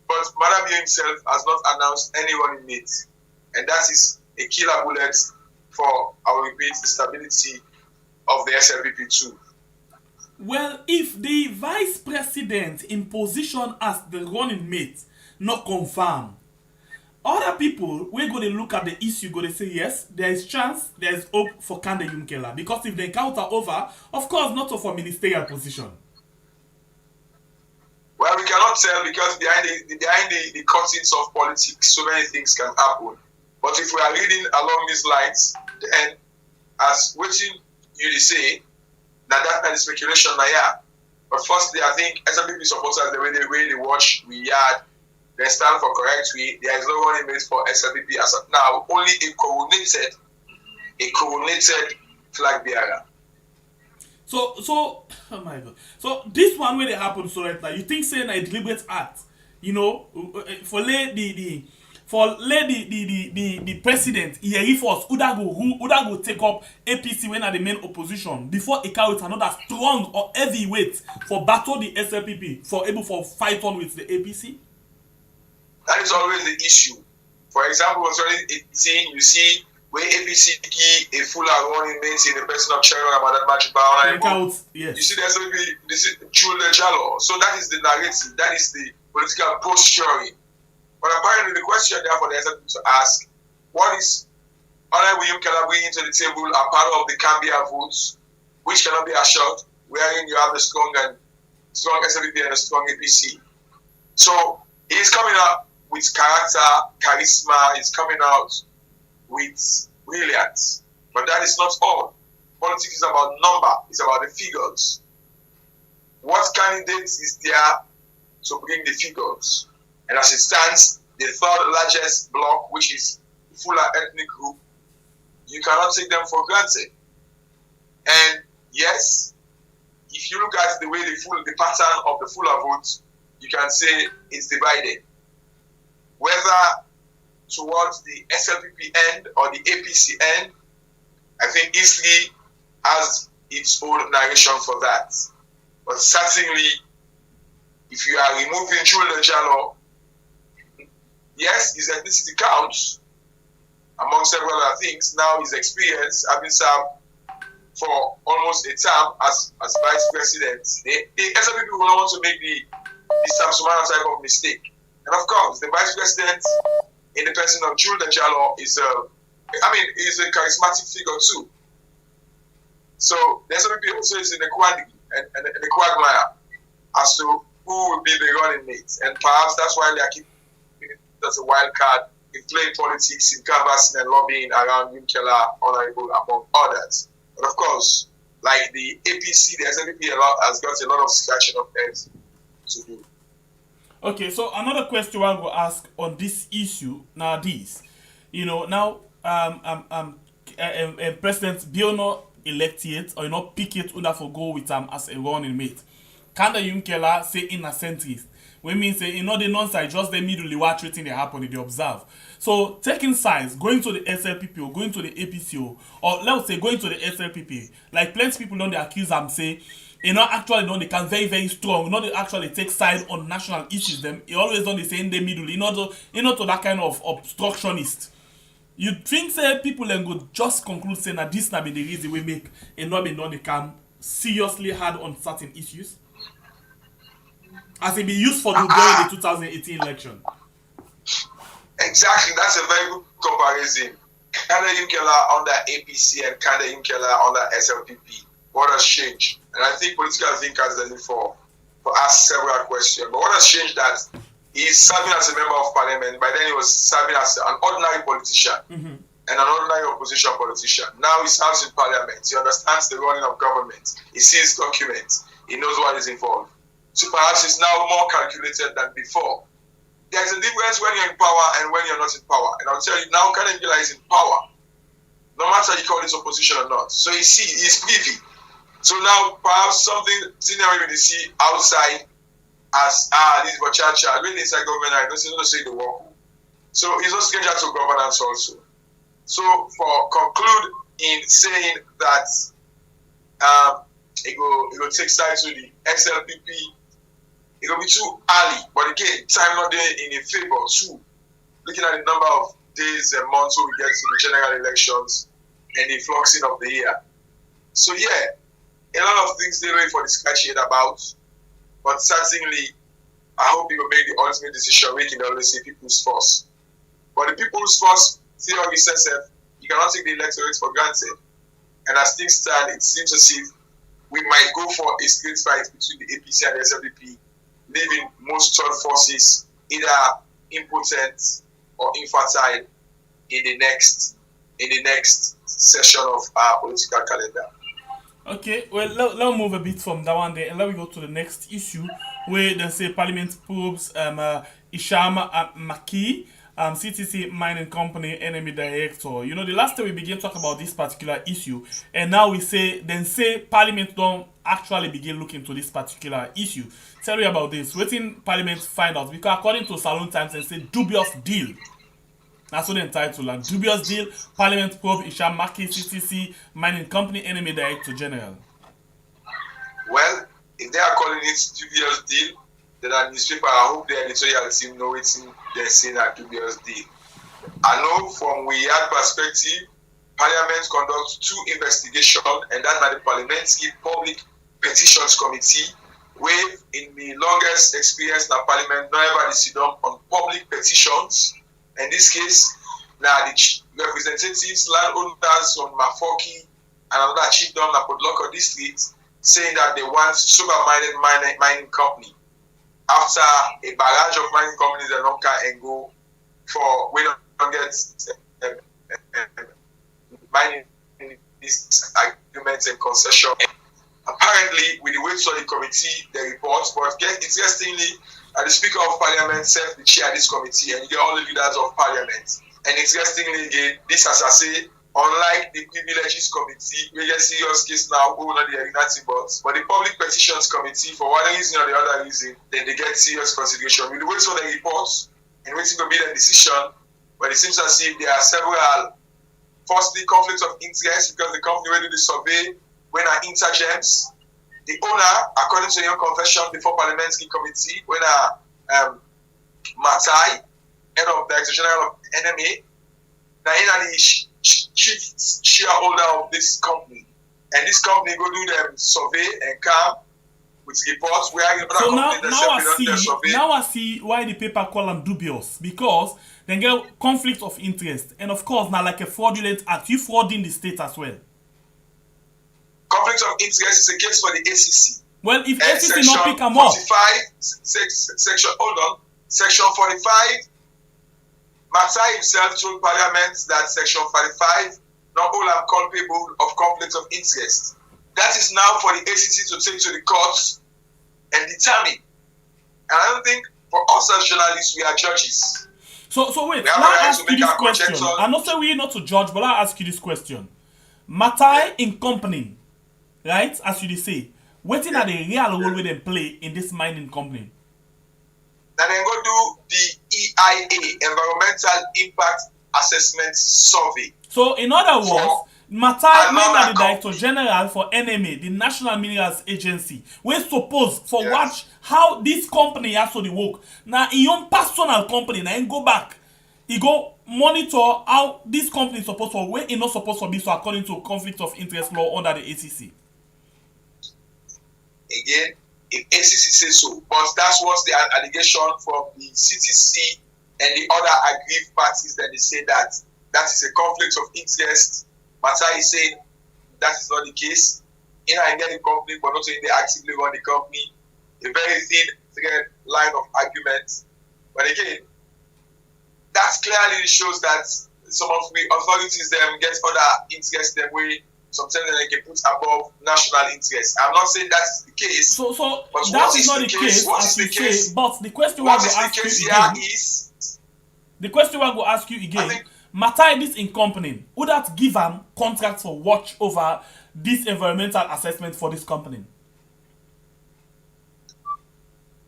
but Madabio himself has not announced any running mate. And that is a killer bullet for, I will repeat, the stability of the SLPP too. Well, if the vice president in position as the running mate not confirmed, other people, we're going to look at the issue, going to say, yes, there is chance, there is hope for Kande Yumkela. Because if they counter over, of course, not for ministerial position. Well, we cannot tell because behind the curtains of politics, so many things can happen. But if we are reading along these lines, then as waiting you say, that kind of speculation, yeah. But firstly, I think SLPP supporters, the way they watch, we had, they stand for correct. There is no running mate for SLPP as of now. Only a coronated flag bearer. So, oh my God. So this one where they happen so right now, you think saying a deliberate act, you know, for the president, he force Uda go take up APC when at the main opposition before he carry with another strong or heavy weight for battle the SLPP for able for fight on with the APC. That is always the issue. For example, in 2018, you see where APC give a full running mates in the person of Chairman Ramadan Majiba. Yes. You see, there's going to be this Jules Jalo. So that is the narrative. That is the political posturing. But apparently, the question therefore there's something to ask: what is Honorable William Keller bringing to the table a part of the Cambia votes, which cannot be assured, wherein you have the strong SLPP and a strong APC. So he's coming up with character, charisma. He's coming out with brilliance. But that is not all. Politics is about number. It's about the figures. What candidates is there to bring the figures? And as it stands, the third largest bloc, which is the fuller ethnic group, you cannot take them for granted. And yes, if you look at the way the pattern of the fuller votes, you can say it's divided. Whether towards the SLPP end or the APC end, I think Ecsl has its own narration for that. But certainly, if you are removing Jules Jalo, yes, his ethnicity counts, among several other things. Now his experience, having served for almost a term as vice president, the SLPP will not want to make the Sam Sumana type of mistake. And of course, the vice president in the person of Jules Jalo is a charismatic figure too. So the SLPP also is in a quagmire as to who will be the running mate. And perhaps that's why they are keeping it as a wild card in playing politics, in canvassing and lobbying around Winkela, Honorable, among others. But of course, like the APC, the SLPP has got a lot of scratching of heads to do. Okay, so another question I will ask on this issue now this, you know, now President Biono elected or not pick it under for go with as a running mate. Can the Yunkela say in a centrist? We mean say the non-side just the middle what treating they happen they observe. So taking sides, going to the SLPP or going to the APCO, or let's say going to the SLPP, like plenty people don't they accuse them say, actually don't they can very, very strong, they actually take side on national issues, them always don't they say in the middle, to that kind of obstructionist. You think say people then go just conclude saying that this not be the reason we make not they can seriously hard on certain issues? As it be used for during the 2018 election. Exactly, that's a very good comparison. Kanda Yunkela under APC and Kanda Yunkela under SLPP. What has changed? And I think political thinkers are for ask several questions. But what has changed that he's serving as a member of parliament, by then he was serving as an ordinary politician and an ordinary opposition politician. Now he serves in parliament. He understands the running of government. He sees documents. He knows what is involved. So perhaps it's now more calculated than before. There's a difference when you're in power and when you're not in power. And I'll tell you, now Kanda Yunkela is in power. No matter you call this opposition or not. So he's privy. So now perhaps something senior maybe see outside as this Bachacha, really inside government, I don't say the work. So he's also getting to governance also. So for conclude in saying that it will take side to the SLPP, it will be too early. But again, time not there in a favor too. Looking at the number of days and months we get to the general elections and the fluxing of the year. So yeah, a lot of things they wait for discussion about, but certainly I hope you will make the ultimate decision making the always say people's force. But the people's force theory says you cannot take the electorate for granted. And as things stand, it seems as if we might go for a straight fight between the APC and the SLPP, leaving most third forces either impotent or infertile in the next session of our political calendar. Okay, well, let's move a bit from that one there and let me go to the next issue where they say Parliament probes Isham Maki CTC Mining Company Enemy Director. You know, the last time we began to talk about this particular issue, and now we say Parliament don't actually begin looking to this particular issue. Tell me about this. Waiting Parliament find out, because according to Salon Times, they say dubious deal. That's what the entitle, and dubious deal. Parliament probe Isham Maki CTC Mining Company Enemy Director General. Well, if they are calling it dubious deal, then a newspaper, I hope the editorial team know it's they're saying that dubious deal. I know from we had perspective, Parliament conducts 2 investigations, and that's at the Parliamentary Public Petitions Committee, where in the longest experience in the Parliament, never decided on public petitions. In this case, now the representatives, landowners from Mafoki and another chiefdom in Podloko district, saying that they want super-minded mining company. After a barrage of mining companies that don't can and go for we don't get mining these agreements and concession. Apparently, with the way to the committee, the reports, but interestingly, the Speaker of Parliament self the chair of this committee, and you get all the leaders of Parliament. And interestingly, again, this as I say, unlike the Privileges Committee, we get serious case now going on the arena boards, but the Public Petitions Committee, for one reason or the other reason, then they get serious consideration. We wait for the reports and waiting to be the decision, but it seems as if there are several, firstly, conflicts of interest because the company will do the survey when are intergens. The owner, according to your confession before Parliamentary Committee, when Matai, head of Director General of NMA, now in the chief shareholder of this company, and this company go do them survey and come with reports where so now I see why the paper call them dubious, because they get conflict of interest, and of course now like a fraudulent act, you frauding the state as well. Conflict of interest is a case for the ACC. Well, if ACC not pick them up, section 45. Matai himself told Parliament that Section 45 not all are culpable of conflict of interest. That is now for the ACC to take to the courts and determine. And I don't think for us as journalists, we are judges. So wait, let me ask you this question. I'm not saying we're not to judge, but I'll ask you this question. Matai in company, right, as you say, what are the real role they play in this mining company? Then they go do the EIA, Environmental Impact Assessment Survey. So, in other words, Matai is the Director General for NMA, the National Minerals Agency. We're supposed for watch how this company has to work. Now, in your personal company, now you go back, you go monitor how this company is supposed to, where it's not supposed to be, so according to conflict of interest law under the ACC. Again, if ACC says so, but that's what's the allegation from the CTC and the other aggrieved parties that they say that is a conflict of interest. Matai is saying that is not the case. I get the company, but not saying they actively run the company. A very thin thread line of argument. But again, that clearly shows that some of the authorities them get other interests them way. Sometimes they can put above national interest. I'm not saying that's the case. So that is not the case, as you say. But the question I will ask you again is, the question I will ask you again. Matai this in company, would that give them contracts for watch over this environmental assessment for this company?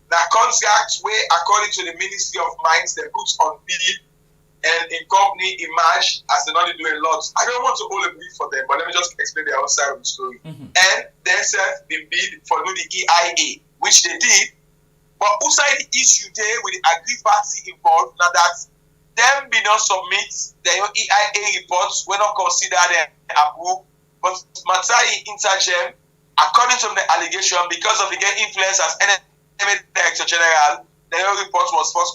The contracts where, according to the Ministry of Mines, they put on bid and in company emerge as they not do a lot. I don't want to hold a brief for them, but let me just explain the other side of the story. And they said they bid for the EIA, which they did. But outside the issue there with the aggrieved party involved, now that them be not submit their EIA reports, were not considered and approved. But Matai intergem, according to the allegation, because of the influence as NMA Director General, their report was first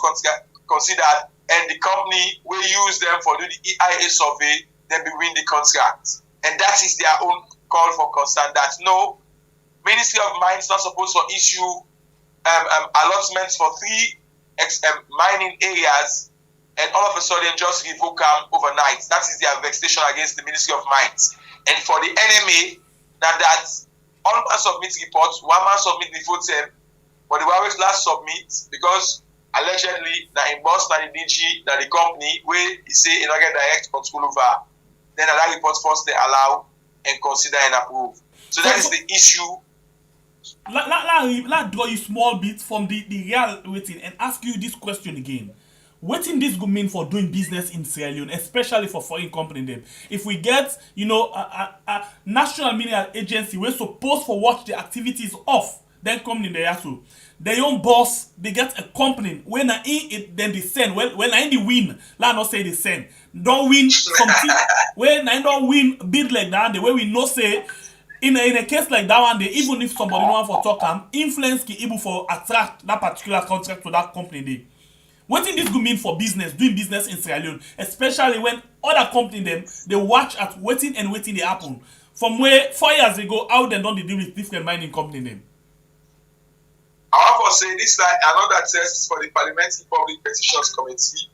considered, and the company will use them for the EIA survey, then we win the contract. And that is their own call for concern that no, Ministry of Mines not supposed to issue allotments for 3 mining areas, and all of a sudden just revoke them overnight. That is their vexation against the Ministry of Mines. And for the NMA, now that all man submit reports, one man submit before them, but the always last submit because allegedly na in boss na the DG na the company where he say he not get direct control over, then that report first they allow and consider and approve. So that is the issue. Let draw you small bit from the real waiting and ask you this question again. What in this go mean for doing business in Sierra Leone, especially for foreign company them? If we get, a national mineral agency we're supposed to watch the activities of then company there so their own boss they get a company when I it then they send when I the win, let not say they send don't win something when I don't win bid like that the way we know say in a case like that one day even if somebody want for talk influence can able for attract that particular contract to that company day. What in this could mean for business, doing business in Sierra Leone, especially when other companies them they watch at waiting they happen. From where 4 years ago, how they don't deal with different mining company name. I want to say this like another test for the Parliamentary Public Petitions Committee.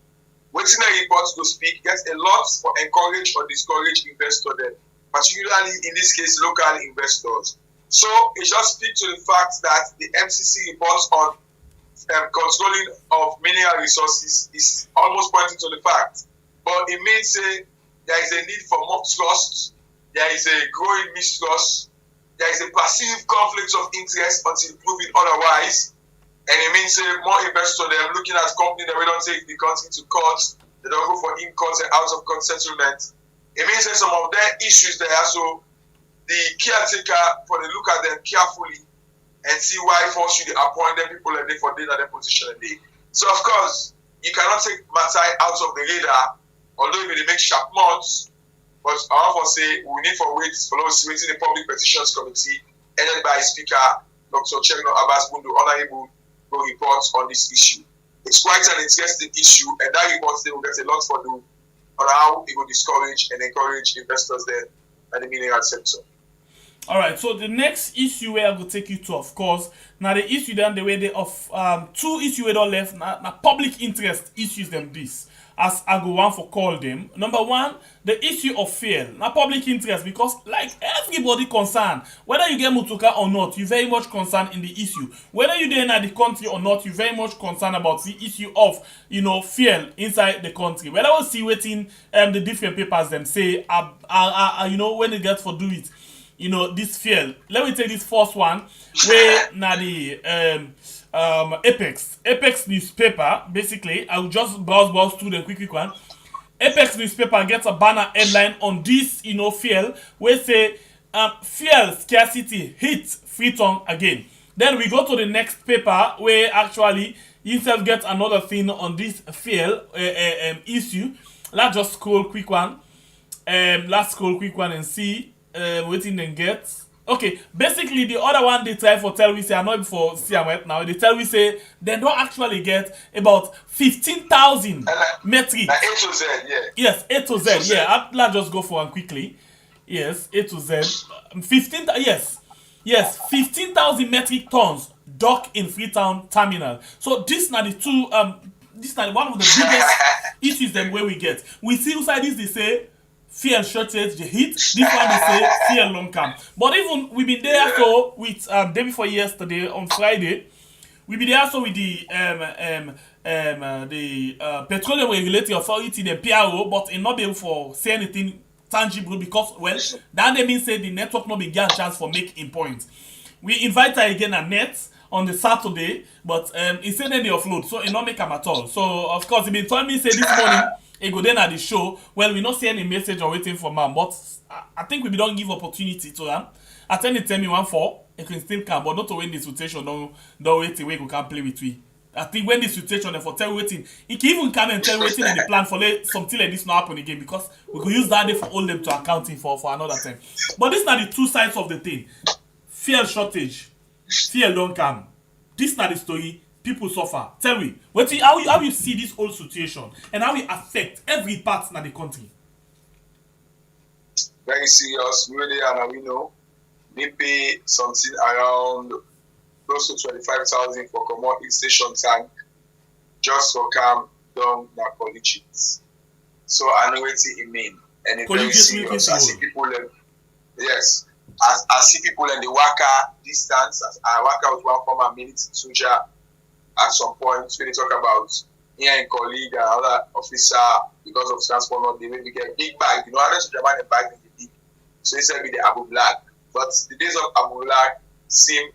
Waiting a report to speak gets a lot for encourage or discourage investors then, particularly in this case local investors. So it just speaks to the fact that the MCC reports on controlling of mineral resources is almost pointing to the fact. But it means there is a need for more trust, there is a growing mistrust, there is a perceived conflict of interest until proven otherwise. And it means more investors they're looking at companies that we don't take the country to court, they don't go for in-court and out-of-court settlement. It means some of their issues there, so the caretaker for the look at them carefully and see why force you to appoint them people and they for data their position and they. So of course, you cannot take Matai out of the radar, although it may make sharp months, but I want to say we need for waiting the Public Petitions Committee headed by Speaker Dr. Chegno Abbas Bundu Honorable will report on this issue. It's quite an interesting issue and that report they will get a lot for do on how it will discourage and encourage investors there at the mineral sector. Alright, so the next issue where I will take you to, of course, now the issue then the way they of two issues we don't left now public interest issues them this. As I go one for call them. Number one, the issue of fear. Now public interest because like everybody concerned, whether you get Mutuka or not, you very much concerned in the issue. Whether you there in the country or not, you very much concerned about the issue of fear inside the country. Whether we see waiting the different papers them say when they get for do it. This field. Let me take this first one where now the Apex newspaper, basically, I will just browse through the quick one. Apex newspaper gets a banner headline on this, field where say fuel scarcity hits Freetown again. Then we go to the next paper where actually himself gets another thing on this field issue. Let's just scroll quick one. Let's scroll quick one and see waiting then get. Okay, basically the other one they try for tell we say I know before CMF now they tell we say they don't actually get about 15,000 metric. A to Z, yeah. Yes, A to Z, yeah. Let's just go for one quickly. Yes, A to Z. 15,000 metric tons dock in Freetown terminal. So this now the two this now one of the biggest issues them where we get. We see inside this they say fear shortage, the heat. This one they say fear long term. But even we been there so with day before yesterday on Friday, we be there so with the Petroleum Regulatory Authority, the PRO, but it not be able for say anything tangible because that they mean say the network not be get a chance for making points. We invite her again at net on the Saturday, but he said then they offload, so it not make them at all. So of course he been telling me say this morning. He go then at the show. Well, we not see any message or waiting for man, but I think we don't give opportunity to them. At any time you want for, it can still come, but not to win the situation. Don't wait till we can play with we. I think when the situation and for tell waiting, he can even come and tell waiting in the plan for something like this not happen again because we could use that day for all them to accounting for another time. But these are the two sides of the thing. Fuel shortage, fear don't come. This are the story. People suffer. Tell me, how you see this whole situation and how it affect every part in the country? Very serious, really, and we know maybe something around close to 25,000 for commodity station tank just for calm down the colleges. So I know what it mean, and it's very serious. I see people, yes, I see people in the Waka distance. I Waka was one former military soldier. at some point when they talk about here in colleague and other officer because of transport not they maybe get big bag. You know, I don't see Japan bag in the big. So instead be the Abu Black. But the days of Abu Black seem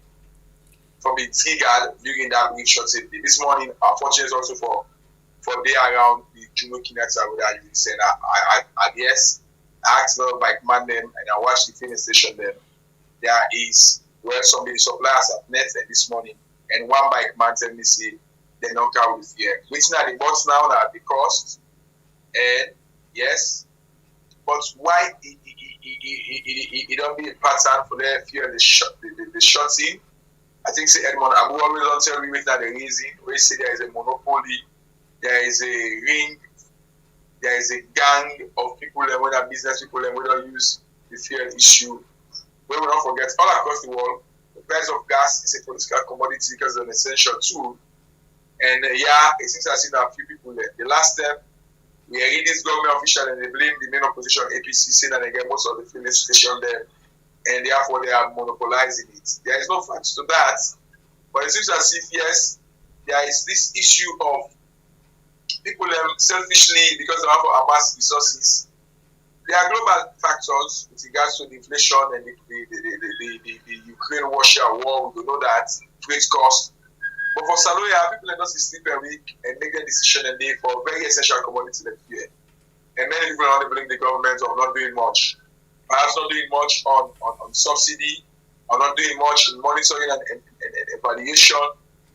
from the triggered during that week short safety. This morning, unfortunately, also for day around the Juno Kinata where you said I guess I asked a lot of bike man them and I watched the filling station them. There is where some of the suppliers have met them this morning and one bike man tell me say they don't carry with fear. Which now the bots now at the cost and yes, but why it don't be a pattern for their fear the shorting. I think say Edmond Abu always don't tell me with that the reason we say there is a monopoly, there is a ring, there is a gang of people and whether business people and we don't use the fear issue. We will not forget all across the world, the price of gas is a political commodity because it's an essential tool. And it seems as if there are a few people there. The last time we are in this government official and they blame the main opposition APC saying that they get most of the filling station there and therefore they are monopolizing it. There is no fact to that, but it seems as if yes, there is this issue of people selfishly because they have amassed resources. There are global factors with regards to the inflation and the Ukraine-Russia war. We know that freight cost. But for Saloya, people are not sleep a week and make a decision a day for a very essential commodity like fear. And many people are only blaming the government of not doing much. Perhaps not doing much on subsidy, or not doing much in monitoring and evaluation,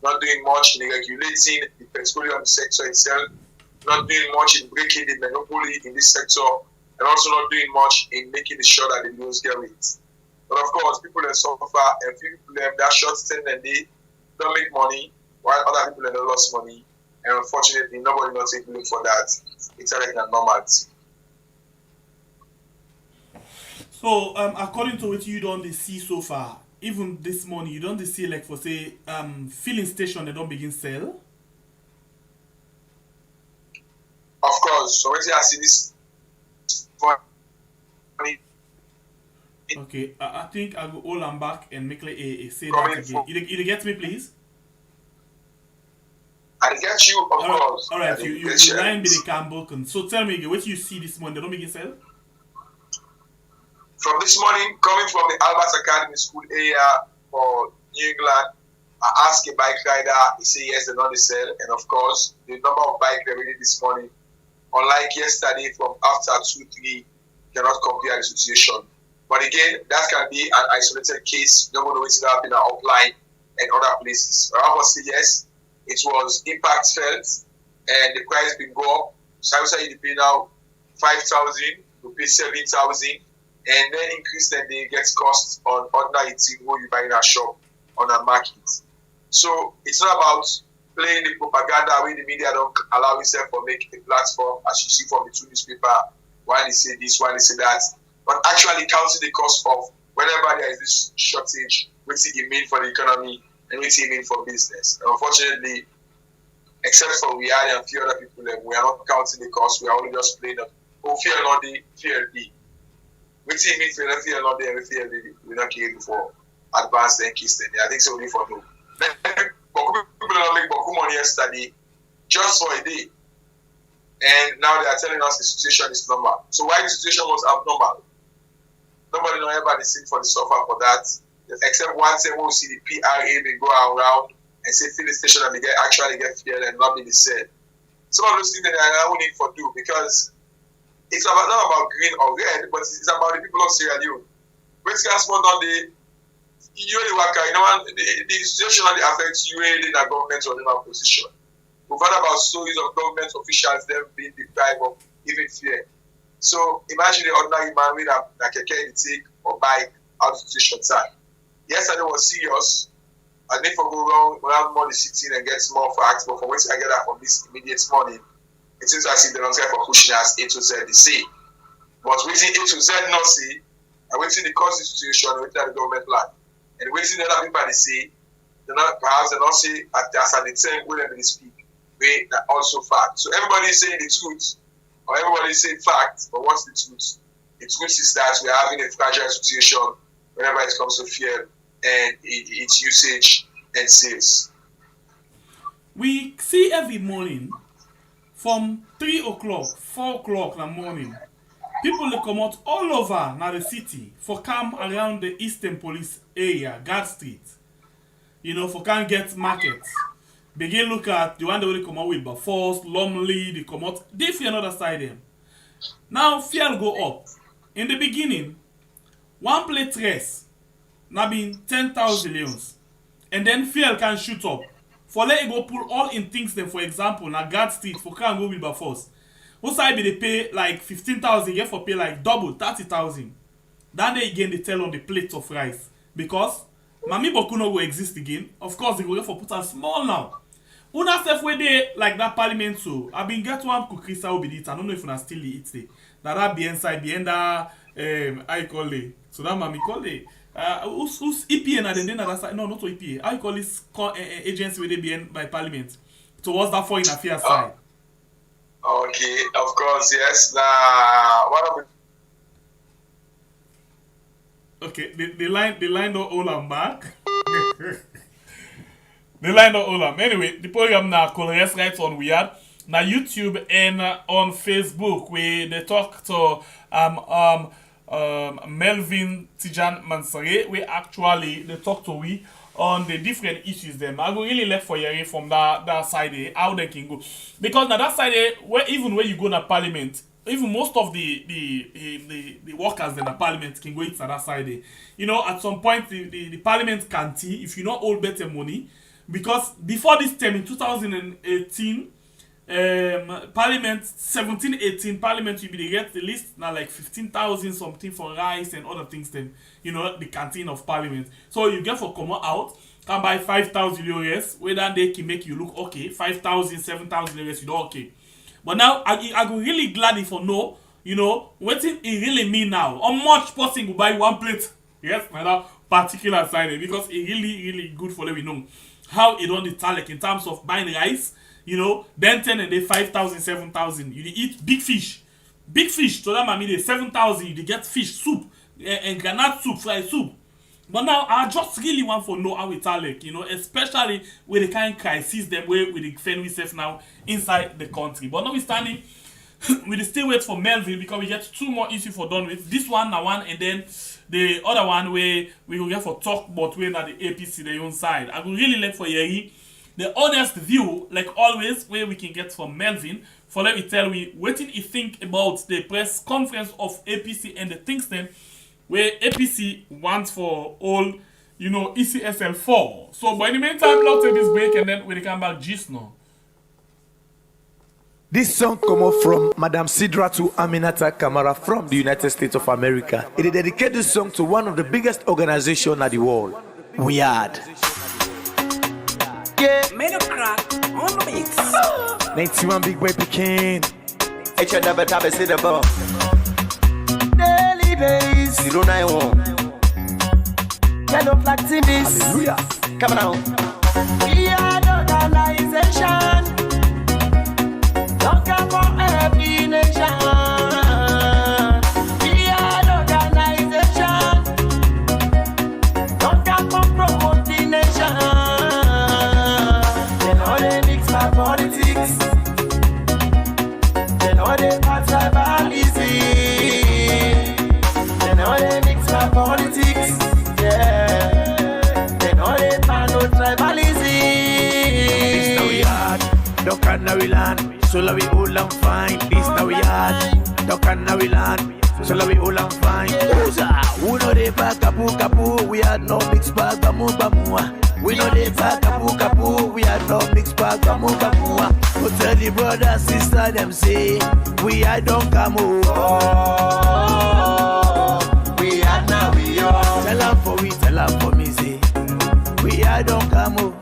not doing much in regulating the petroleum sector itself, not doing much in breaking the monopoly in this sector, and also not doing much in making sure that the news get it. But of course, people that suffer and people that short term and they don't make money, while other people that lost money, and unfortunately, nobody not take blame for that. It's like a normality. So, according to what you don't see so far, even this morning, you don't see like for say filling station they don't begin sell. Of course, so when I see this. Okay, I think I will hold them back and make like a say that again. You get me, please? I get you, of course. All right, you line with the cam broken. So tell me again, what you see this morning? They don't begin sell. From this morning, coming from the Albert Academy School area for New England, I asked a bike rider, he said yes, they're not the sell. And of course, the number of bikes ready this morning, unlike yesterday from after 2-3, cannot compare the situation. But again, that can be an isolated case. You don't know what's happening in upline and other places. But I must say yes, it was impact felt and the price been go up. So I would say you pay now 5,000, you pay 7,000. And then increase then they get cost on ordinary thing who you buy in a shop on a market. So it's not about playing the propaganda where the media don't allow itself to make a platform as you see from the two newspaper, why they say this, why they say that, but actually counting the cost of whenever there is this shortage, what's it mean for the economy and what's it mean for business. And unfortunately, except for we are and a few other people, we are not counting the cost, we are only just playing up. Oh, fear not the fear the. Which means we don't feel not there, we feel we're not caring for advanced and kids. I think so only for no. People don't make beaucoup money yesterday just for a day. And now they are telling us the situation is normal. So why the situation was abnormal? Nobody know ever seen for the suffer for that. Except one time when we see the PRA they go around and say fill the station and they actually get fuel and not be the same. Some of those things that I need for do because it's not about green or red, but it's about the people of Sierra Leone. When transport on the situation only affects you in the government or the opposition. We've heard about stories of government officials them being deprived of even fear. So imagine the ordinary man with a keke take or bike out of the situation time. Yesterday was serious. I need to go around more the city and get more facts, but from where I get that from this immediate morning, it seems as if they don't care for pushing us A to Z they say. But waiting A to Z not say, and waiting the constitution, waiting the government plan. And waiting the other people they say, perhaps they not say as an intent when they speak. They are also fact. So everybody is saying the truth, or everybody is saying fact, but what's the truth? The truth is that we are having a fragile situation whenever it comes to fear and its usage and sales. we see every morning from 3 o'clock, 4 o'clock in the morning, people they come out all over now the city for come around the Eastern Police area, Guard Street. You know, for can get markets. Begin look at the one that will come out with Force, Lumley, they come out. They fear another side them. Now fuel go up. In the beginning, one plate race now been 10,000 leons. And then fuel can shoot up. For let it go pull all in things then, for example, now Guard Street for can go with Force. What side be they pay like 15,000, get for pay like double 30,000. Then they again they tell on the plate of rice. Because Mami Bokuno will exist again. Of course, they go get for put a small now. Una self where they like that parliament so I been get one cookie will be it. I don't know if una still eat it. That be inside behind that I call it. So that Mami call it. Who's EPA na then other side? No, not EPA. I call this agency where they be by parliament. Towards that foreign affairs side. Okay, of course, yes. Now, what of okay, the line don't hold am back. The line don't hold am. Anyway, the program now Colores Rights on Weird. Now YouTube and on Facebook where they talk to Melvin Tijan Mansare. We actually they talk to we on the different issues them. I go really left for hearing from that side how they can go. Because now that side where even when you go to parliament, even most of the workers in the parliament can go into that side. You know, at some point the parliament can't see if you not all better money. Because before this term in 2018, parliament 17-18 parliament will be the get the list now like 15,000 something for rice and other things then, you know, the canteen of parliament. So you get for come out, can buy 5,000 euros, whether they can make you look okay, 5,000, 7,000 euros, you know, okay. But now I go really glad if I know, you know, what it really mean now. How much person will buy one plate? Yes, my that particular side because it really good for them we know how it on the talent in terms of buying rice, you know, then 10 and they 5,000, 7,000. You eat big fish. Big fish, so that might mean 7,000, you get fish soup and granite soup, fried soup. But now I just really want to know how it's like, you know, especially with the kind of crisis that way we defend ourselves now inside the country. But now we're standing, we still wait for Melville because we get 2 more issues for done with. This one, now one, and then the other one where we will get for talk about where the APC their own side. I will really like for Yeri the honest view, like always, where we can get from Melvin. For let me tell we what did he think about the press conference of APC and the things then where APC wants for all, you know, ECSL 4. So by the meantime, let's take this break and then we come back just now. This song come up from Madam Sidratu Aminata Kamara from the United States of America. It dedicated this song to one of the biggest organizations in the world, Weird. Yeah, made a crack on the mix. 91 big boy Pekin. Ecsl double tap and see the ball. Daily days. 091. Yellow flags in this. Hallelujah. Come on. Weird organization. Looking for every nation. Weird organization. Looking for promoting nation. They know they mix my politics. They know they pass tribalism. They know they mix my politics. Yeah. They know they pass no tribalism. This now we hard, duck and now we land. So la we all and fine. This now we hard, duck and now we land. So la we all and fine. We know they pack kapu. We had no mix pack bamu. We know they pack kapu. We had no mix pack bamu. But tell the brother sister them say we had don't come over. We are now we are. Tell them for me say we had don't come over.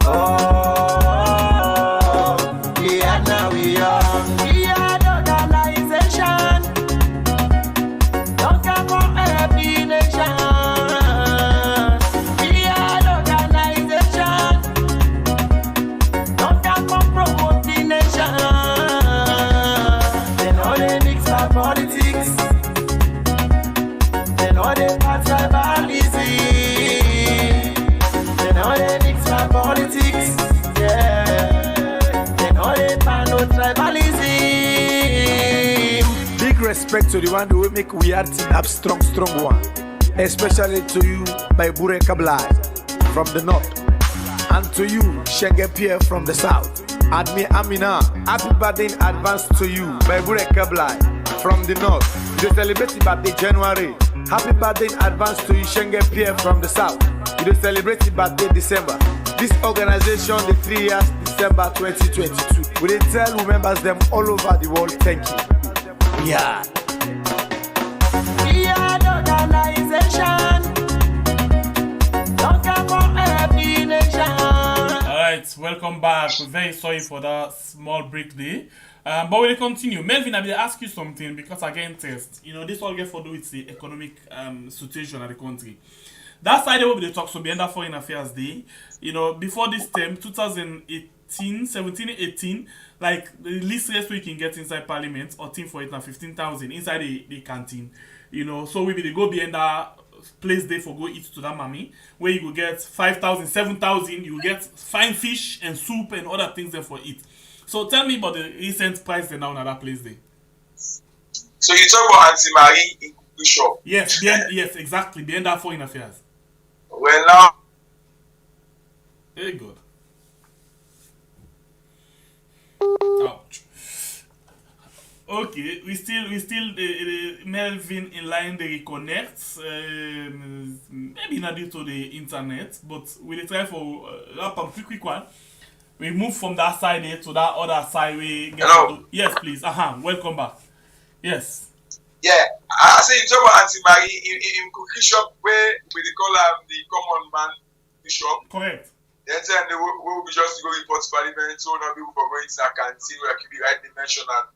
We are now we are. We are the organization. Don't come for every nation. We are the organization. Don't come for promoting nation. They know they mix our politics. They know they pass tribalism. They know they mix our politics. Yeah. respect to the one who will make we are team up strong one. Especially to you, my Bure Kablai from the north. And to you, Shenge Pierre from the south. Admi Amina, happy birthday in advance to you, my Bure Kablai from the north. You celebrate your birthday January. Happy birthday in advance to you, Shenge Pierre from the south. You celebrate your birthday December. This organization, the 3 years, December 2022. We tell members them all over the world, thank you. Yeah. We are the organization. Don't come for every nation. Alright, welcome back. We're very sorry for that small break there. But we'll continue. Melvin, I will ask you something because again, test. You know, this all get for do with the economic situation of the country. That side will be the talk so be under Foreign Affairs Day. You know, before this term, 17-18, like the least rest we can get inside Parliament or team for it now 15,000 inside the canteen. You know, so we will go behind that place there for go eat to that mommy where you will get 5,000, 7,000. You will get fine fish and soup and other things there for it. So tell me about the recent price there now in that place there. So you talk about Auntie Marie in Bishop. Yes, yes, exactly. Behind that Foreign Affairs. Well, now. Very good. Ouch. Okay, we still Melvin in line they reconnect. Maybe not due to the internet, but we'll try for wrap up quick one. We move from that side here to that other side. We get Hello. Yes, please. Welcome back. Yes. Yeah, I say you talk about Auntie Marie in cookie shop where we call the common man bishop. Correct. Then they will be just go report to Parliament, so now people for going to a canteen where I could be right dimension and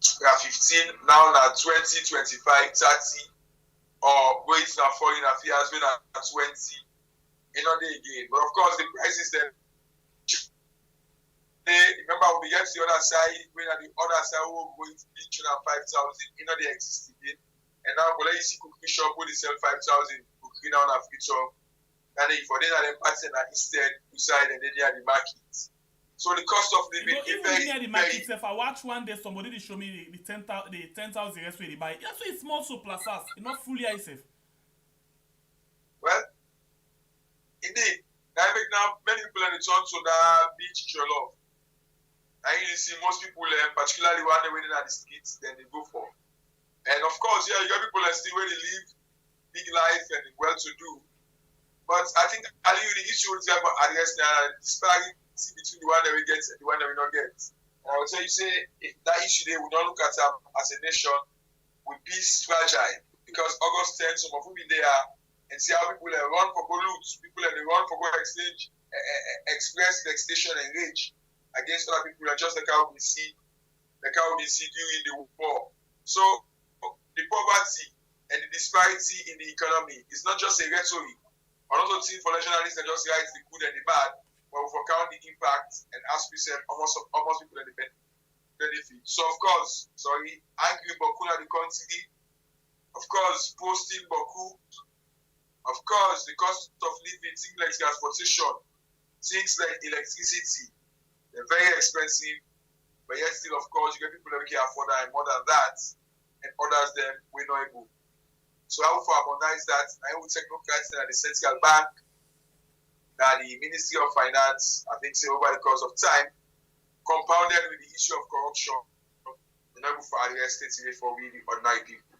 we are 15, now 20, 25, 30, or going to Foreign Affairs when at 20, you know, they again. But of course, the prices then, remember, we get to the other side, when at the other side, we were going to be 5,000, you know, they exist again. And now, when you see cookie shop, where they sell 5,000, cookie down a feature, and then for them, they pattern instead, beside, and then they are the market. So the cost of living is very, near the market, if I watch one day, somebody they show me the 10,000 rest where they buy. That's why it's small so plus us. It's not fully safe. Well, indeed. Now many people are return to that beach jollof. And you see most people, particularly when they're waiting at the streets, then they go for. And of course, yeah, you got people that still where they live big life and well-to-do. But I think the issue is about address now disparity between the one that we get and the one that we not get. And I will tell you, say, if that issue there, we don't look at them as a nation with peace fragile. Because August 10, some of them be there and see how people run for go loot, people they run for go exchange, express vexation and rage against other people, and just like how we see during the war. So the poverty and the disparity in the economy is not just a rhetoric. Another thing for nationalists that just write the good and the bad. But we count the impact and ask yourself almost people that benefit. So of course, angry Boku at the country, of course, posting Boku, of course, the cost of living, things like transportation, things like electricity, they're very expensive, but yet still, of course, you get people that can afford that and more than that, and others then we're not able. So how to harmonize that? I would technocrats at the central bank, that the Ministry of Finance, I think, say over the course of time, compounded with the issue of corruption, and not for arrest it for really ordinary people.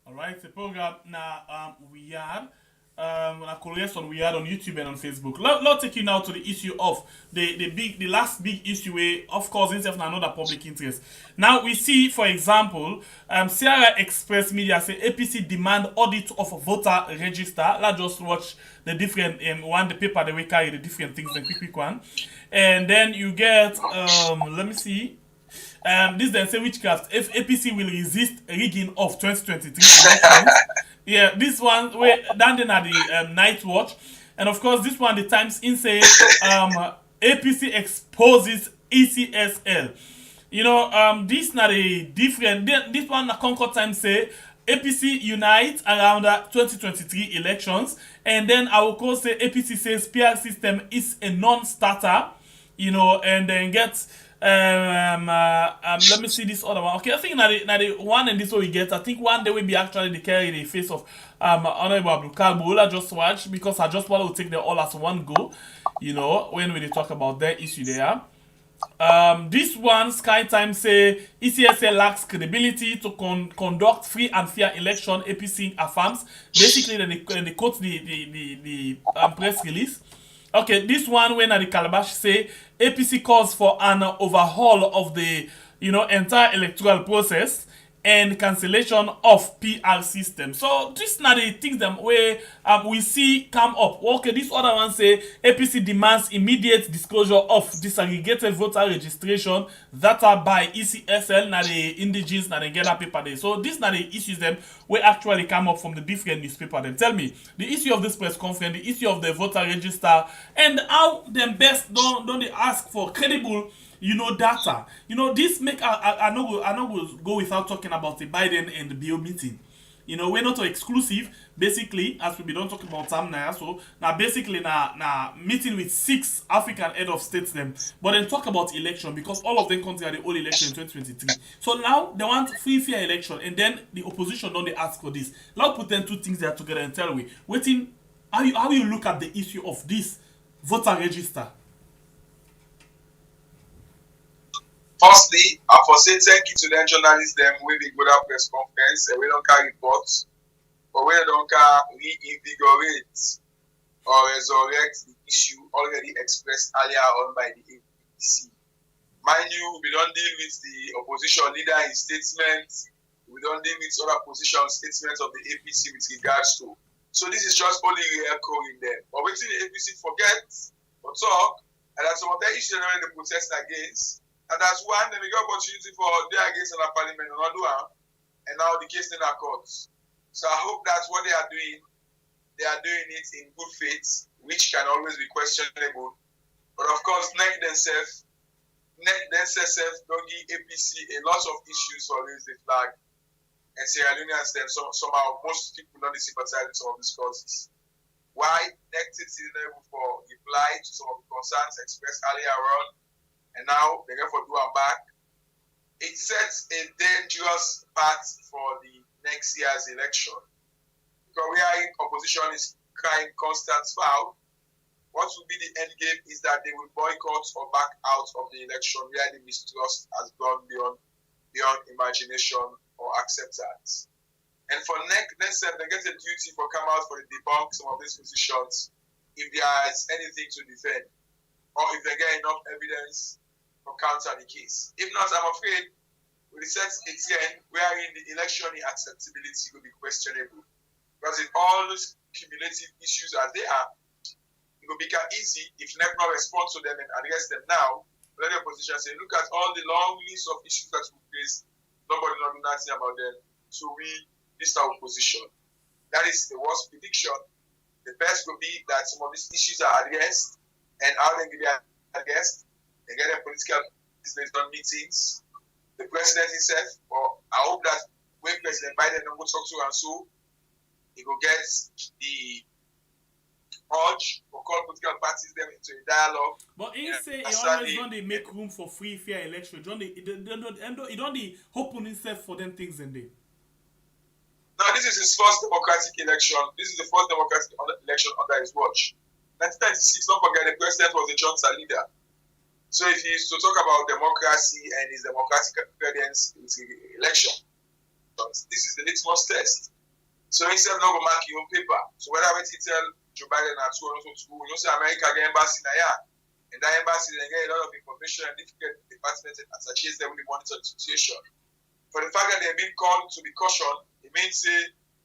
All right, the program now we had we had on YouTube and on Facebook. Let's take you now to the issue of the last big issue where, of course, instead of another public interest. Now we see, for example, Sierra Express Media say APC demand audit of voter register. Let's just watch the different the paper that we carry the different things, the quick one, and then you get let me see. This then say witchcraft. If APC will resist rigging of 2023 elections. Yeah, this one where then at the Night Watch, and of course this one the Times in say APC exposes ECSL. You know, this not a different. This one the Concord Times say APC unite around the 2023 elections, and then I will call say APC says PR system is a non-starter. You know, and then get Let me see this other one. Okay, I think now the one and this one we get. I think one day will be actually the carry the face of Honorable Abdul Kabul. I just watch because I just want to take them all as one go. You know, when we talk about their issue there. This one, Sky Times say ECSL lacks credibility to conduct free and fair election. APC affirms. Basically, then they quote the press release. Okay, this one when the Calabash say APC calls for an overhaul of the entire electoral process and cancellation of PR system. So this now the things that we see come up. Okay, this other one say APC demands immediate disclosure of disaggregated voter registration data by ECSL. Now the indigenous now they get that paper there. So this now the issues them will actually come up from the different newspaper. Then tell me the issue of this press conference, the issue of the voter register, and how them best don't they ask for credible data. This make I know go without talking about the Biden and the Bill meeting. We're not exclusive, basically, as we be don't talk about them now. So now basically now meeting with 6 African head of states them, but then talk about election because all of them come to the whole election in 2023. So now they want free fair election, and then the opposition don't they ask for this. Now put them 2 things there together and tell we waiting how you look at the issue of this voter register. Firstly, I for say thank you to the journalists them we be good at press conference and we don't carry reports, but we don't reinvigorate or resurrect the issue already expressed earlier on by the APC. Mind you, we don't deal with the opposition leader in statements, we don't deal with other opposition statements of the APC with regards to. So this is just only re-echoing them. But waiting the APC forget or talk, and that's some of the issues they protest against. And that's one, they get opportunity for their against in the parliament and now the case in the courts. So I hope that's what they are doing it in good faith, which can always be questionable. But of course, NEC themselves don't give APC a lot of issues for raise the flag. And Sierra Leoneans them somehow most people don't sympathize with some of these causes. Why NEC is able for reply to some of the concerns expressed earlier on? And now they're going to do them back. It sets a dangerous path for the next year's election. Because we are in opposition is crying constant foul. What will be the end game is that they will boycott or back out of the election where the mistrust has gone beyond imagination or acceptance. And for NEC, they get a duty for come out for the debunk some of these positions if there is anything to defend or if they get enough evidence counter the case. If not, I'm afraid with the set again, wherein the election acceptability will be questionable. Because if all those cumulative issues are there, it will become easy if NEC not respond to them and address them now. Let the opposition say, look at all the long list of issues that we face, nobody knows nothing about them. So this is our position. That is the worst prediction. The best will be that some of these issues are addressed, and how they will be addressed. They get a political business done meetings. The president himself, or I hope that when President Biden will talk to and so he will get the urge or call political parties them into a dialogue. But he say he always don't they make room for free fair election. Don't they don't open himself for them things in there. Now this is his first democratic election. This is the first democratic election under his watch. 1996, don't forget the president was a Johnson leader. So if he is to talk about democracy and his democratic credence in the election, this is the litmus test. So instead of not going to mark your own paper. So whether we tell Joe Biden at school, you know, say America get embassy now, and that embassy they get a lot of information and different departments and such as they will monitor the situation. For the fact that they have been called to be cautioned, it means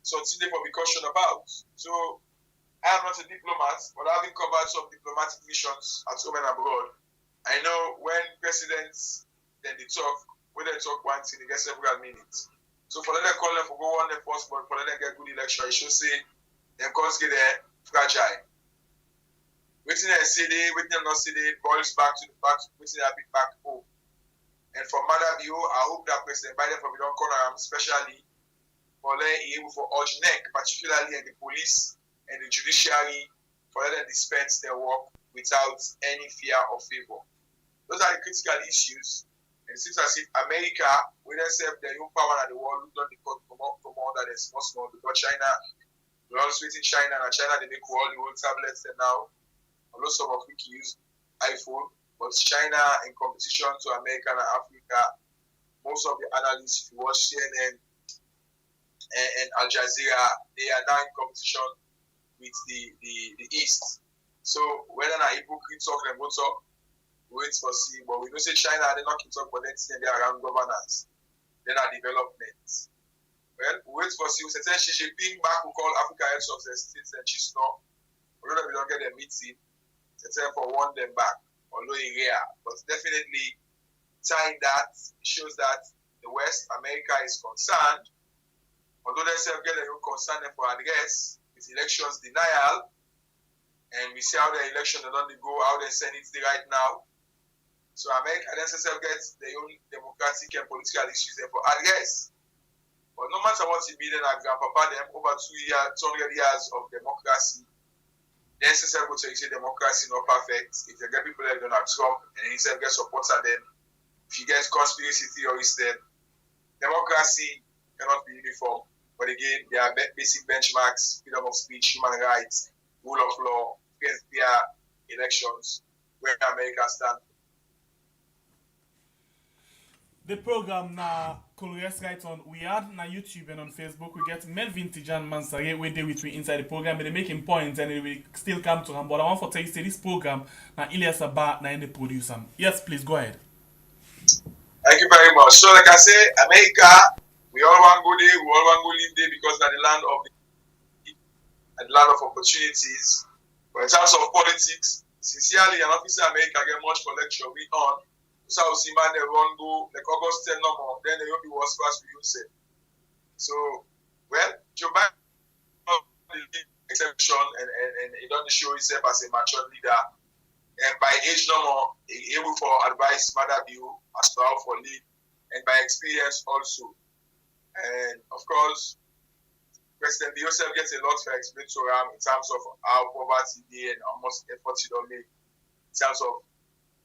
something for be cautioned about. So I am not a diplomat, but having covered some diplomatic missions at home and abroad, I know when presidents then they talk, when they talk one thing, they get several minutes. So for them to call them for go on the first, but for them to get good election, I should say them cause get fragile. Waiting they say they, waiting them not say they boils back to the fact, waiting they big back home. And for Madam Bio, I hope that President Biden for don't corner especially for them able for urge NEC, particularly in the police and the judiciary, for them to dispense their work without any fear or favor. Those are the critical issues. And it seems as if America, with themselves, their own power in the world, don't come out that is small because China, we're always waiting China, and China they make all the old tablets there now. Although some of we can use iPhone, but China in competition to America and Africa, most of the analysts, if you watch CNN and Al Jazeera, they are now in competition with the East. So whether or not hypocrite talk, them go talk, wait for see. But we know say China, they not keep talk, but then they are around governance. Then are development. Well, we wait for see. We say Xi Jinping back will call Africa heads of the states and she's not. Although we don't get a meeting, it's for one them back. Although it's rare, but definitely tying that shows that the West, America is concerned. Although they say get a concern for address with elections denial, and we see how the election don't go, how they send it right now. So America themselves gets their own democratic and political issues there for address. But no matter what it be, then our grandpapa them over 200 years of democracy. Then themselves go to say democracy not perfect. If you get people like Donald Trump and he himself get supporter them, if you get conspiracy theorists them, democracy cannot be uniform. But again, there are basic benchmarks: freedom of speech, human rights, rule of law, fair elections, where America stands. The program now Colores right on we had on YouTube and on Facebook. We get Melvin Tijan Mansare we there with me inside the program, but they making points and we still come to him. But I want to tell you say this program now Elias Abba now in the producer. Yes, please go ahead. Thank you very much. So like I say, America, we all want to go there, we all want to go live there because that's the land of opportunities. But in terms of politics, sincerely, an officer America get much for lecture we on. So I see man they run go like August 10 no more, then they will be worse fast we use it. So well, Joe Biden the exception and he don't show himself as a mature leader. And by age no more, he able for advice mother view as to how for lead, and by experience also. And of course, President Biosef gets a lot to explain to him in terms of how poverty is and how much effort he don't make in terms of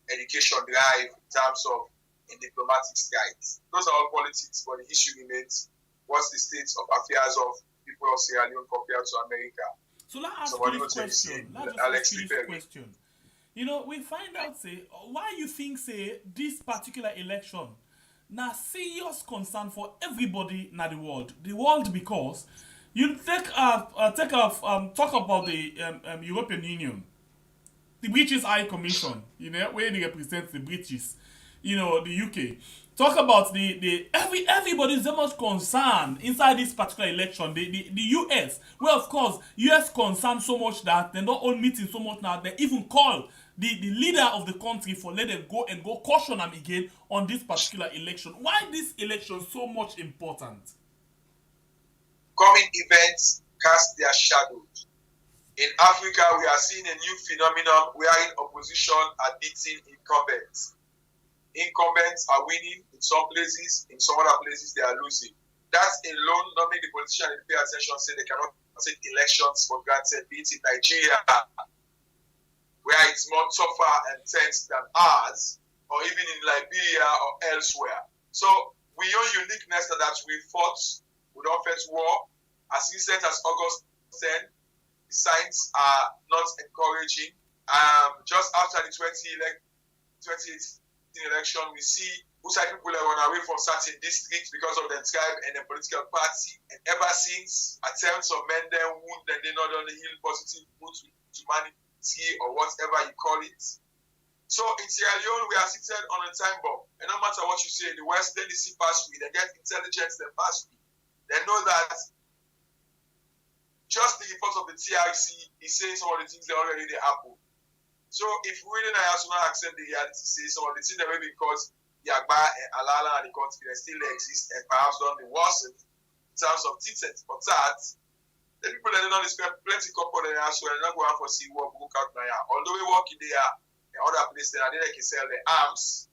education drive, in terms of in diplomatic strides. Those are all politics, but the issue remains: what's the state of affairs of people of Sierra Leone compared to America? So let's ask you this question. Let's ask you this question. You know, we find out say why you think say this particular election now serious concern for everybody in the world. The world because you talk about the European Union. The British High Commission, you know, where they represent the British, you know, the UK. Talk about everybody's so much concerned inside this particular election. The US, well, of course, US concerned so much that they're not all meeting so much now. They even call the leader of the country for let them go and go caution them again on this particular election. Why this election so much important? Coming events cast their shadows. In Africa, we are seeing a new phenomenon wherein opposition are beating incumbents. Incumbents are winning in some places, in some other places they are losing. That alone not make the politicians pay attention, say they cannot take elections for granted, be it in Nigeria, where it's more tougher and tense than ours, or even in Liberia or elsewhere. So we own uniqueness that we fought, we don't fight war, as recent as August 10. The signs are not encouraging. Just after the 2018 election, we see Usai people are run away from certain districts because of their tribe and the political party. And ever since, attempts of men then wound and they not only heal positive roots with humanity or whatever you call it. So in Sierra Leone, we are seated on a time bomb. And no matter what you say, the West, then they see past we, they get intelligence, they pass we. They know that just the report of the TRC is saying some of the things that already they happen. So if we really not accept the reality, say some of the things that maybe because Yagba and Alala and the country they still exist and perhaps don't be worse in terms of ticket for that, the people that don't spend plenty couple in there, so they're not going for see what book out now. Although we work in there in other places, they can sell the arms,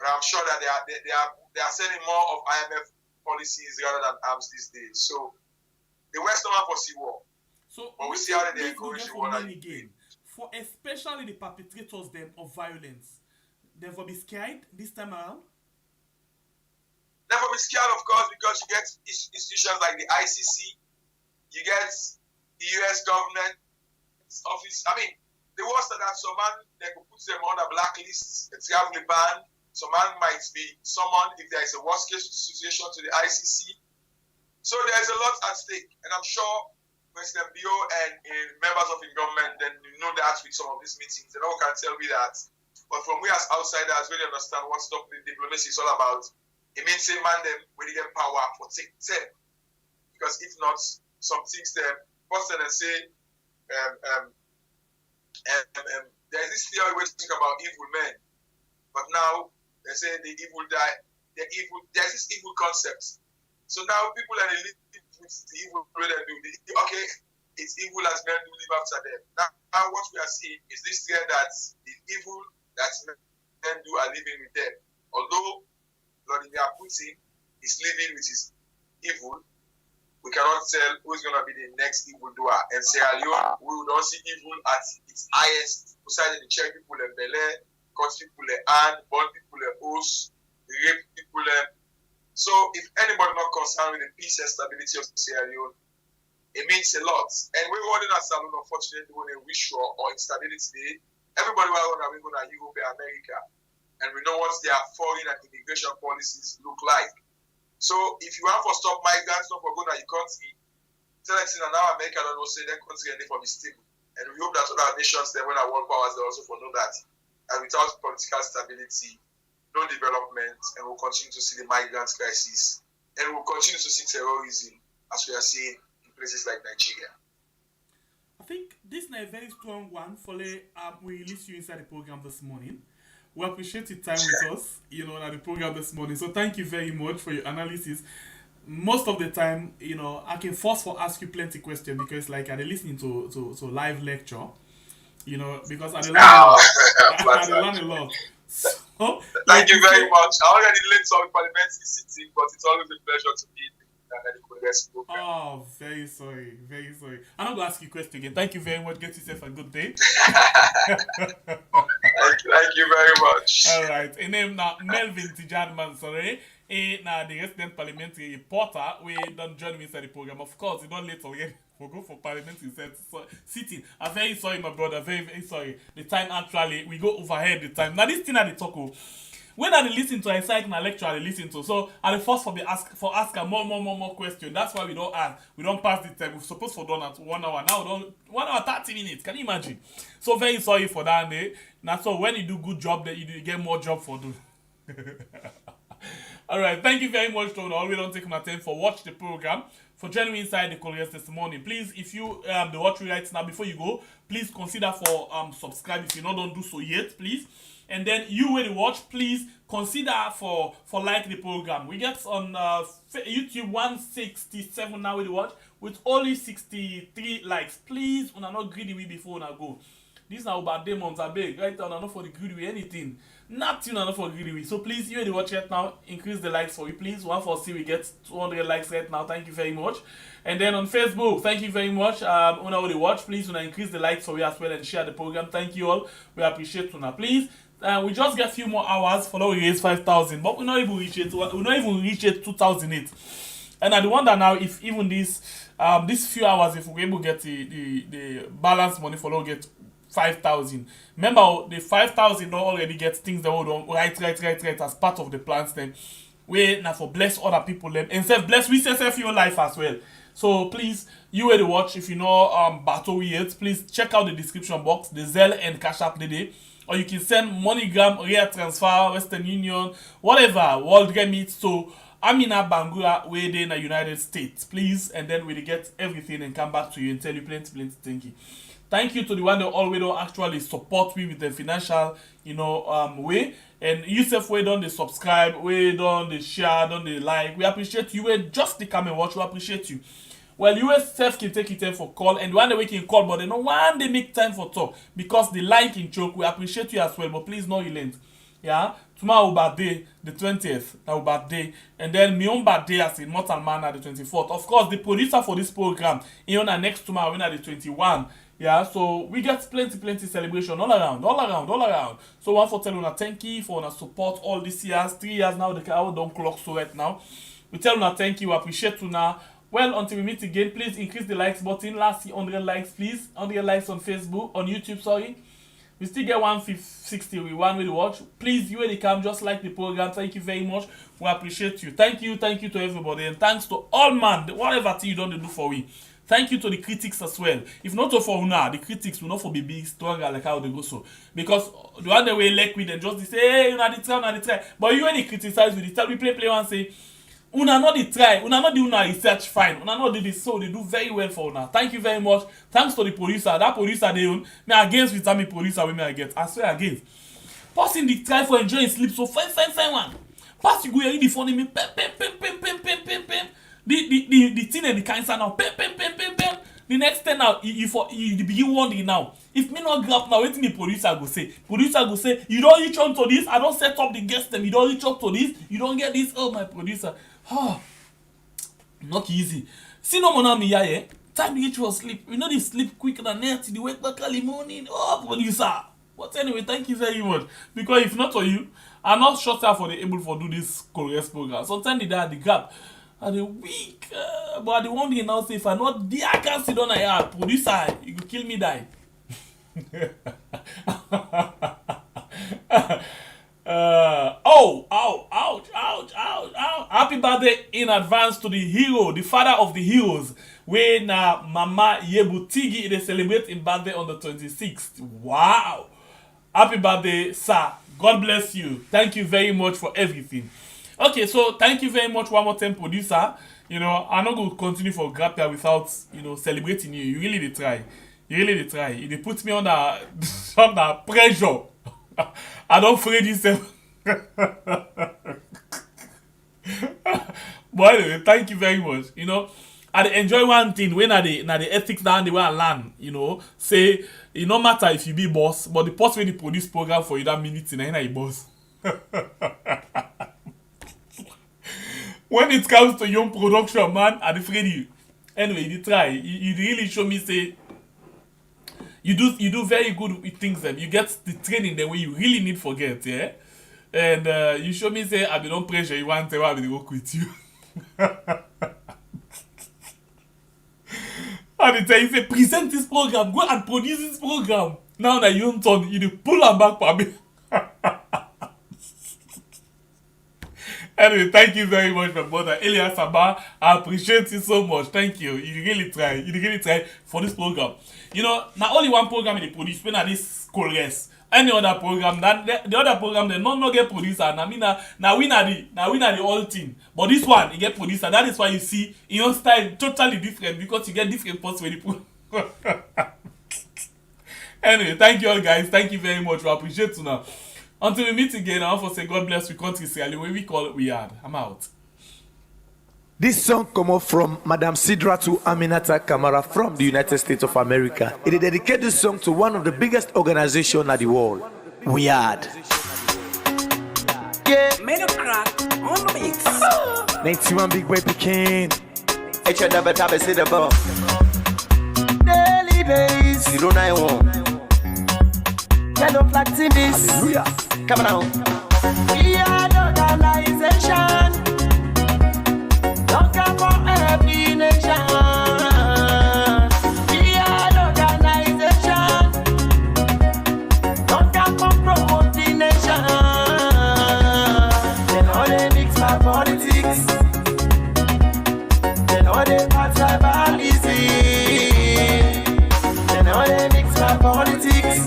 but I'm sure that they are selling more of IMF policies rather than arms these days. So the West don't for see war. So but we see how they encourage the war again. For especially the perpetrators them of violence. They will be scared this time around? Never be scared, of course, because you get institutions like the ICC, you get the US government office. I mean, the worst of that, some man, they could put them on a blacklist, a travel ban. Some man might be summoned if there is a worst case situation to the ICC. So there's a lot at stake, and I'm sure President Bio and members of the government then know that with some of these meetings. They all can tell me that. But from we as outsiders really understand what stop the diplomacy is all about. It means say man them when they get power for take 10. Because if not, some things them first and say there's this theory where we think about evil men. But now they say the evil die, there's this evil concept. So now people are living with the evil way they do. Okay, it's evil as men do live after them. Now what we are seeing is this fear that the evil that men do are living with them. Although Vladimir Putin is living with his evil, we cannot tell who's going to be the next evil doer. And Sierra Leone, we would not see evil at its highest. Besides the check people in Belay, cut people in hand, burn people in house, rape people in. So if anybody not concerned with the peace and stability of Sierra Leone, it means a lot. And we're holding a salon, unfortunately, when we wish or instability. Everybody will going to Europe and America. And we know what their foreign and immigration policies look like. So if you want to stop migrants not for going to your country, tell us now America don't say that country and they for be stable. And we hope that other nations then when our world powers they also for know that. And without political stability, no development, and we'll continue to see the migrant crisis, and we'll continue to see terrorism as we are seeing in places like Nigeria. I think this is a very strong one for we released you inside the program this morning. We appreciate your time with us, on the program this morning. So thank you very much for your analysis. Most of the time, I can force for ask you plenty questions because like I'm listening to live lecture, because I learn a lot. So, thank you very much. I already late some parliamentary sitting, but it's always a pleasure to be in the Congress program. Oh, very sorry. I'm not going to ask you a question again. Thank you very much. Get yourself a good day. Thank you very much. All right. And then now, Melvin Tijanman, sorry. Now the resident parliamentary reporter, we don't join me inside the program. Of course, you don't late again. We'll go for parliamentary sitting. I'm very sorry, my brother. Very, very sorry. The time actually, we go overhead the time. Now, this thing at the talk. When I listen to a site and a lecture, I listen to. So, I the first for ask more questions. That's why we don't ask. We don't pass the time. We're supposed to done at 1 hour. Now, 1 hour 30 minutes. Can you imagine? So, very sorry for that. Now, so when you do good job, then you get more job for do. All right. Thank you very much, Tony. We don't take my time for watch the program. For joining me inside the Couriers this morning. Please, if you the watch right now, before you go, please consider for subscribe if you not don't do so yet, please. And then you will watch, please consider for like the program. We get on YouTube 167 now with the watch with only 63 likes. Please, when I'm not greedy we before I go. These are about demons are big, right? And not for the greedy way anything. Nothing not for greedy way. So please, you the watch right now, increase the likes for you, please. 143 we get 200 likes right now. Thank you very much. And then on Facebook, thank you very much. When I will watch, please when I increase the likes for you as well and share the program. Thank you all. We appreciate you now. Please. We just get a few more hours for now we raise 5,000, but we're not even reach it. We're not even reach it 2008. And I wonder now if even these few hours, if we're able to get the balance money for now get 5,000. Remember, the 5,000 don't already get things that we don't right as part of the plans. Then we now for bless other people them and self bless we self your life as well. So please, you will watch if you know battle yet. Please check out the description box, the ZELLE and CASHAPP today. Or you can send MoneyGram, Ria Transfer, Western Union, whatever, World Remit to Amina Bangura, way there in the United States, please. And then we'll get everything and come back to you and tell you plenty, thank you. Thank you to the one that always don't actually support me with the financial, way. And yourself, we don't the subscribe, we don't the share, don't the like. We appreciate you. We just the come and watch, we appreciate you. Well, you yourself can take it time for call, and one day we can call, but then one day make time for talk because the line can choke. We appreciate you as well, but please no relent. Yeah, tomorrow birthday, the 20th, that will birthday, and then my own birthday as a mortal man at the 24th. Of course, the producer for this program, next tomorrow, at the 21. Yeah, so we get plenty celebration all around. So one for telling una thank you for una support all these years, 3 years now, the hour don't clock so right now. We tell una thank you, appreciate una. Well, until we meet again, please increase the likes button. Last 100 likes, please. 100 likes on Facebook, on YouTube, sorry. We still get 160 with one way to watch. Please, you and the cam, just like the program. Thank you very much. We appreciate you. Thank you to everybody. And thanks to all man, whatever thing you don't do for we. Thank you to the critics as well. If not for una, the critics will not for be stronger like how they go so. Because the other way like with them just say, hey, una the try. But you and the criticize with the we play one say, una not the try, una not the una research fine, una not do this, so they do very well for una. Thank you very much. Thanks to the producer. That producer they own. Me against with me producer we may I get. I swear against. Person the try for enjoying sleep, so fine one. Pass you go here the phone me pem. The thing and the cancer now pem. The next 10 now you begin wondering now. If me not grab now, waiting the producer go say. Producer go say, you don't reach on to this, I don't set up the guest them, you don't reach up to this, you don't get this. Oh my producer. Not easy. See no more me here. Time to get you sleep. You know they sleep quicker than that. The wake back early morning. Oh producer. But anyway, thank you very much. Because if not for you, I'm not sure for the able for do this Korean program. Sometimes they are the gap. Are the weak. But the one thing now say if I'm not there, I can't sit on a yard. Producer, you could kill me die. Ouch. Happy birthday in advance to the hero, the father of the heroes. When Mama Yebutigi they celebrate in birthday on the 26th. Wow. Happy birthday, sir. God bless you. Thank you very much for everything. Okay, so thank you very much one more time, producer. I'm not going to continue for grab here without, celebrating you. You really did try. It put me under pressure. I don't afraid yourself. But anyway, thank you very much. I enjoy one thing when the ethics down the way I learn, say it no matter if you be boss, but the person when you produce program for you that minute in a boss. When it comes to young production, man, I'm afraid you. Anyway, you try. You really show me say you do very good with things that you get the training the way you really need forget, yeah. And you show me say I be don't pressure you want to have to work with you. And they tell you say present this program, go and produce this program. Now that you turn, you pull them back for me. Anyway, thank you very much, my brother Elias Sabah. I appreciate you so much. Thank you. You really try for this program. Not only one program in the produce when this Koreans. Any other program, the other program they not get producer. Now we the whole thing. But this one, you get producer. That is why you see your style totally different because you get different posts for the program. Anyway, thank you all guys. Thank you very much. We appreciate you now. Until we meet again, I want to say God bless we country Sierra when we call it we had. I'm out. This song come up from Madam Sidratu Aminata Kamara from the United States of America. It is dedicated this song to one of the biggest organizations in the world. We had. Yeah. Made a crack on the mix. 91 big boy Pekin. Ecsl double tap and say the bomb. Daily days. 091. Yellow flags in this. Hallelujah. Come on. We are the organization. Looking for every nation. We are the organization. Looking for promoting nation. They know they mix my politics. They know they pass tribalism. They know they mix my politics.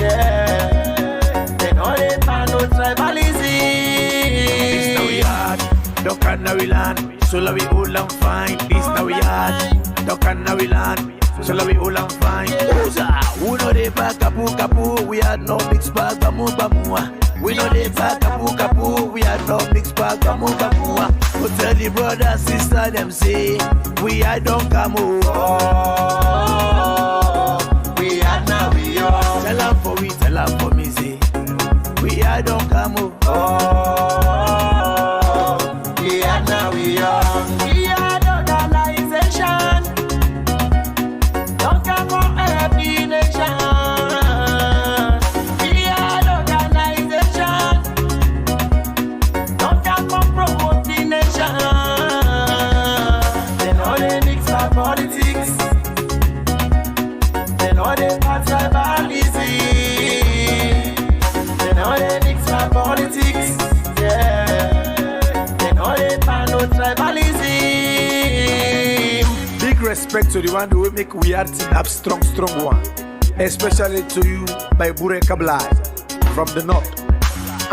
Yeah, they know they pan no tribalism. This now we had, duck and now we land, so la we all and fine. This now we had, duck and now we land, so la we all and fine. Who know they back kapu, we had no mix bag bamu. We know they back kapu, we had no mix bag bamu. Go tell the brother, sister, them say, we had don't come over. We are now we are. Tell her for me, say. We are don't come Oh, yeah, now we are. We are the organization. Don't come for every nation. We are the organization. Don't come for promote the nation. They know they mix our politics. They know they pass tribalism. They know they mix our politics. Yeah. They know they pass no tribalism. Big respect to the one who will make we are team up strong one. Especially to you, my Bure Kablai from the north.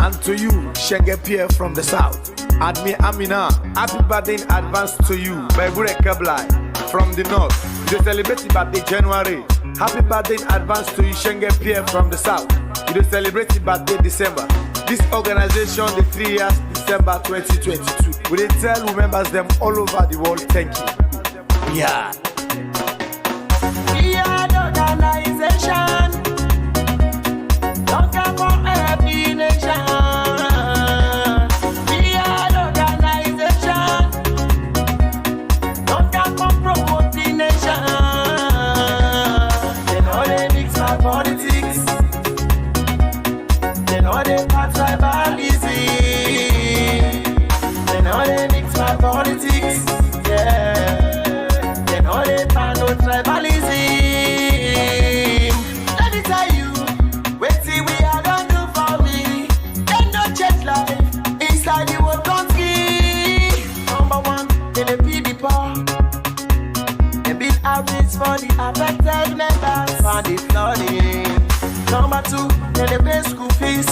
And to you, Shenge Pierre from the south. Admi Amina, happy birthday in advance to you, my Bure Kablai from the north. You celebrate your birthday January. Happy birthday in advance to you, Shenge Pierre from the south. You celebrate your birthday December. This organization, the 3 years, December 2022. We dey tell who members them all over the world, thank you. Yeah. We are the organization. Don't come for every nation. We are the organization. Don't come for promote the nation. They know they mix our politics. They know they pass tribalism. They know they mix our politics. Yeah. They know they pass no tribalism. Let me tell you, wait till we are done do for me. They don't change life inside the world country. Number one, they be the poor. They build houses for the affected members for the flooding. Number two, they pay school fees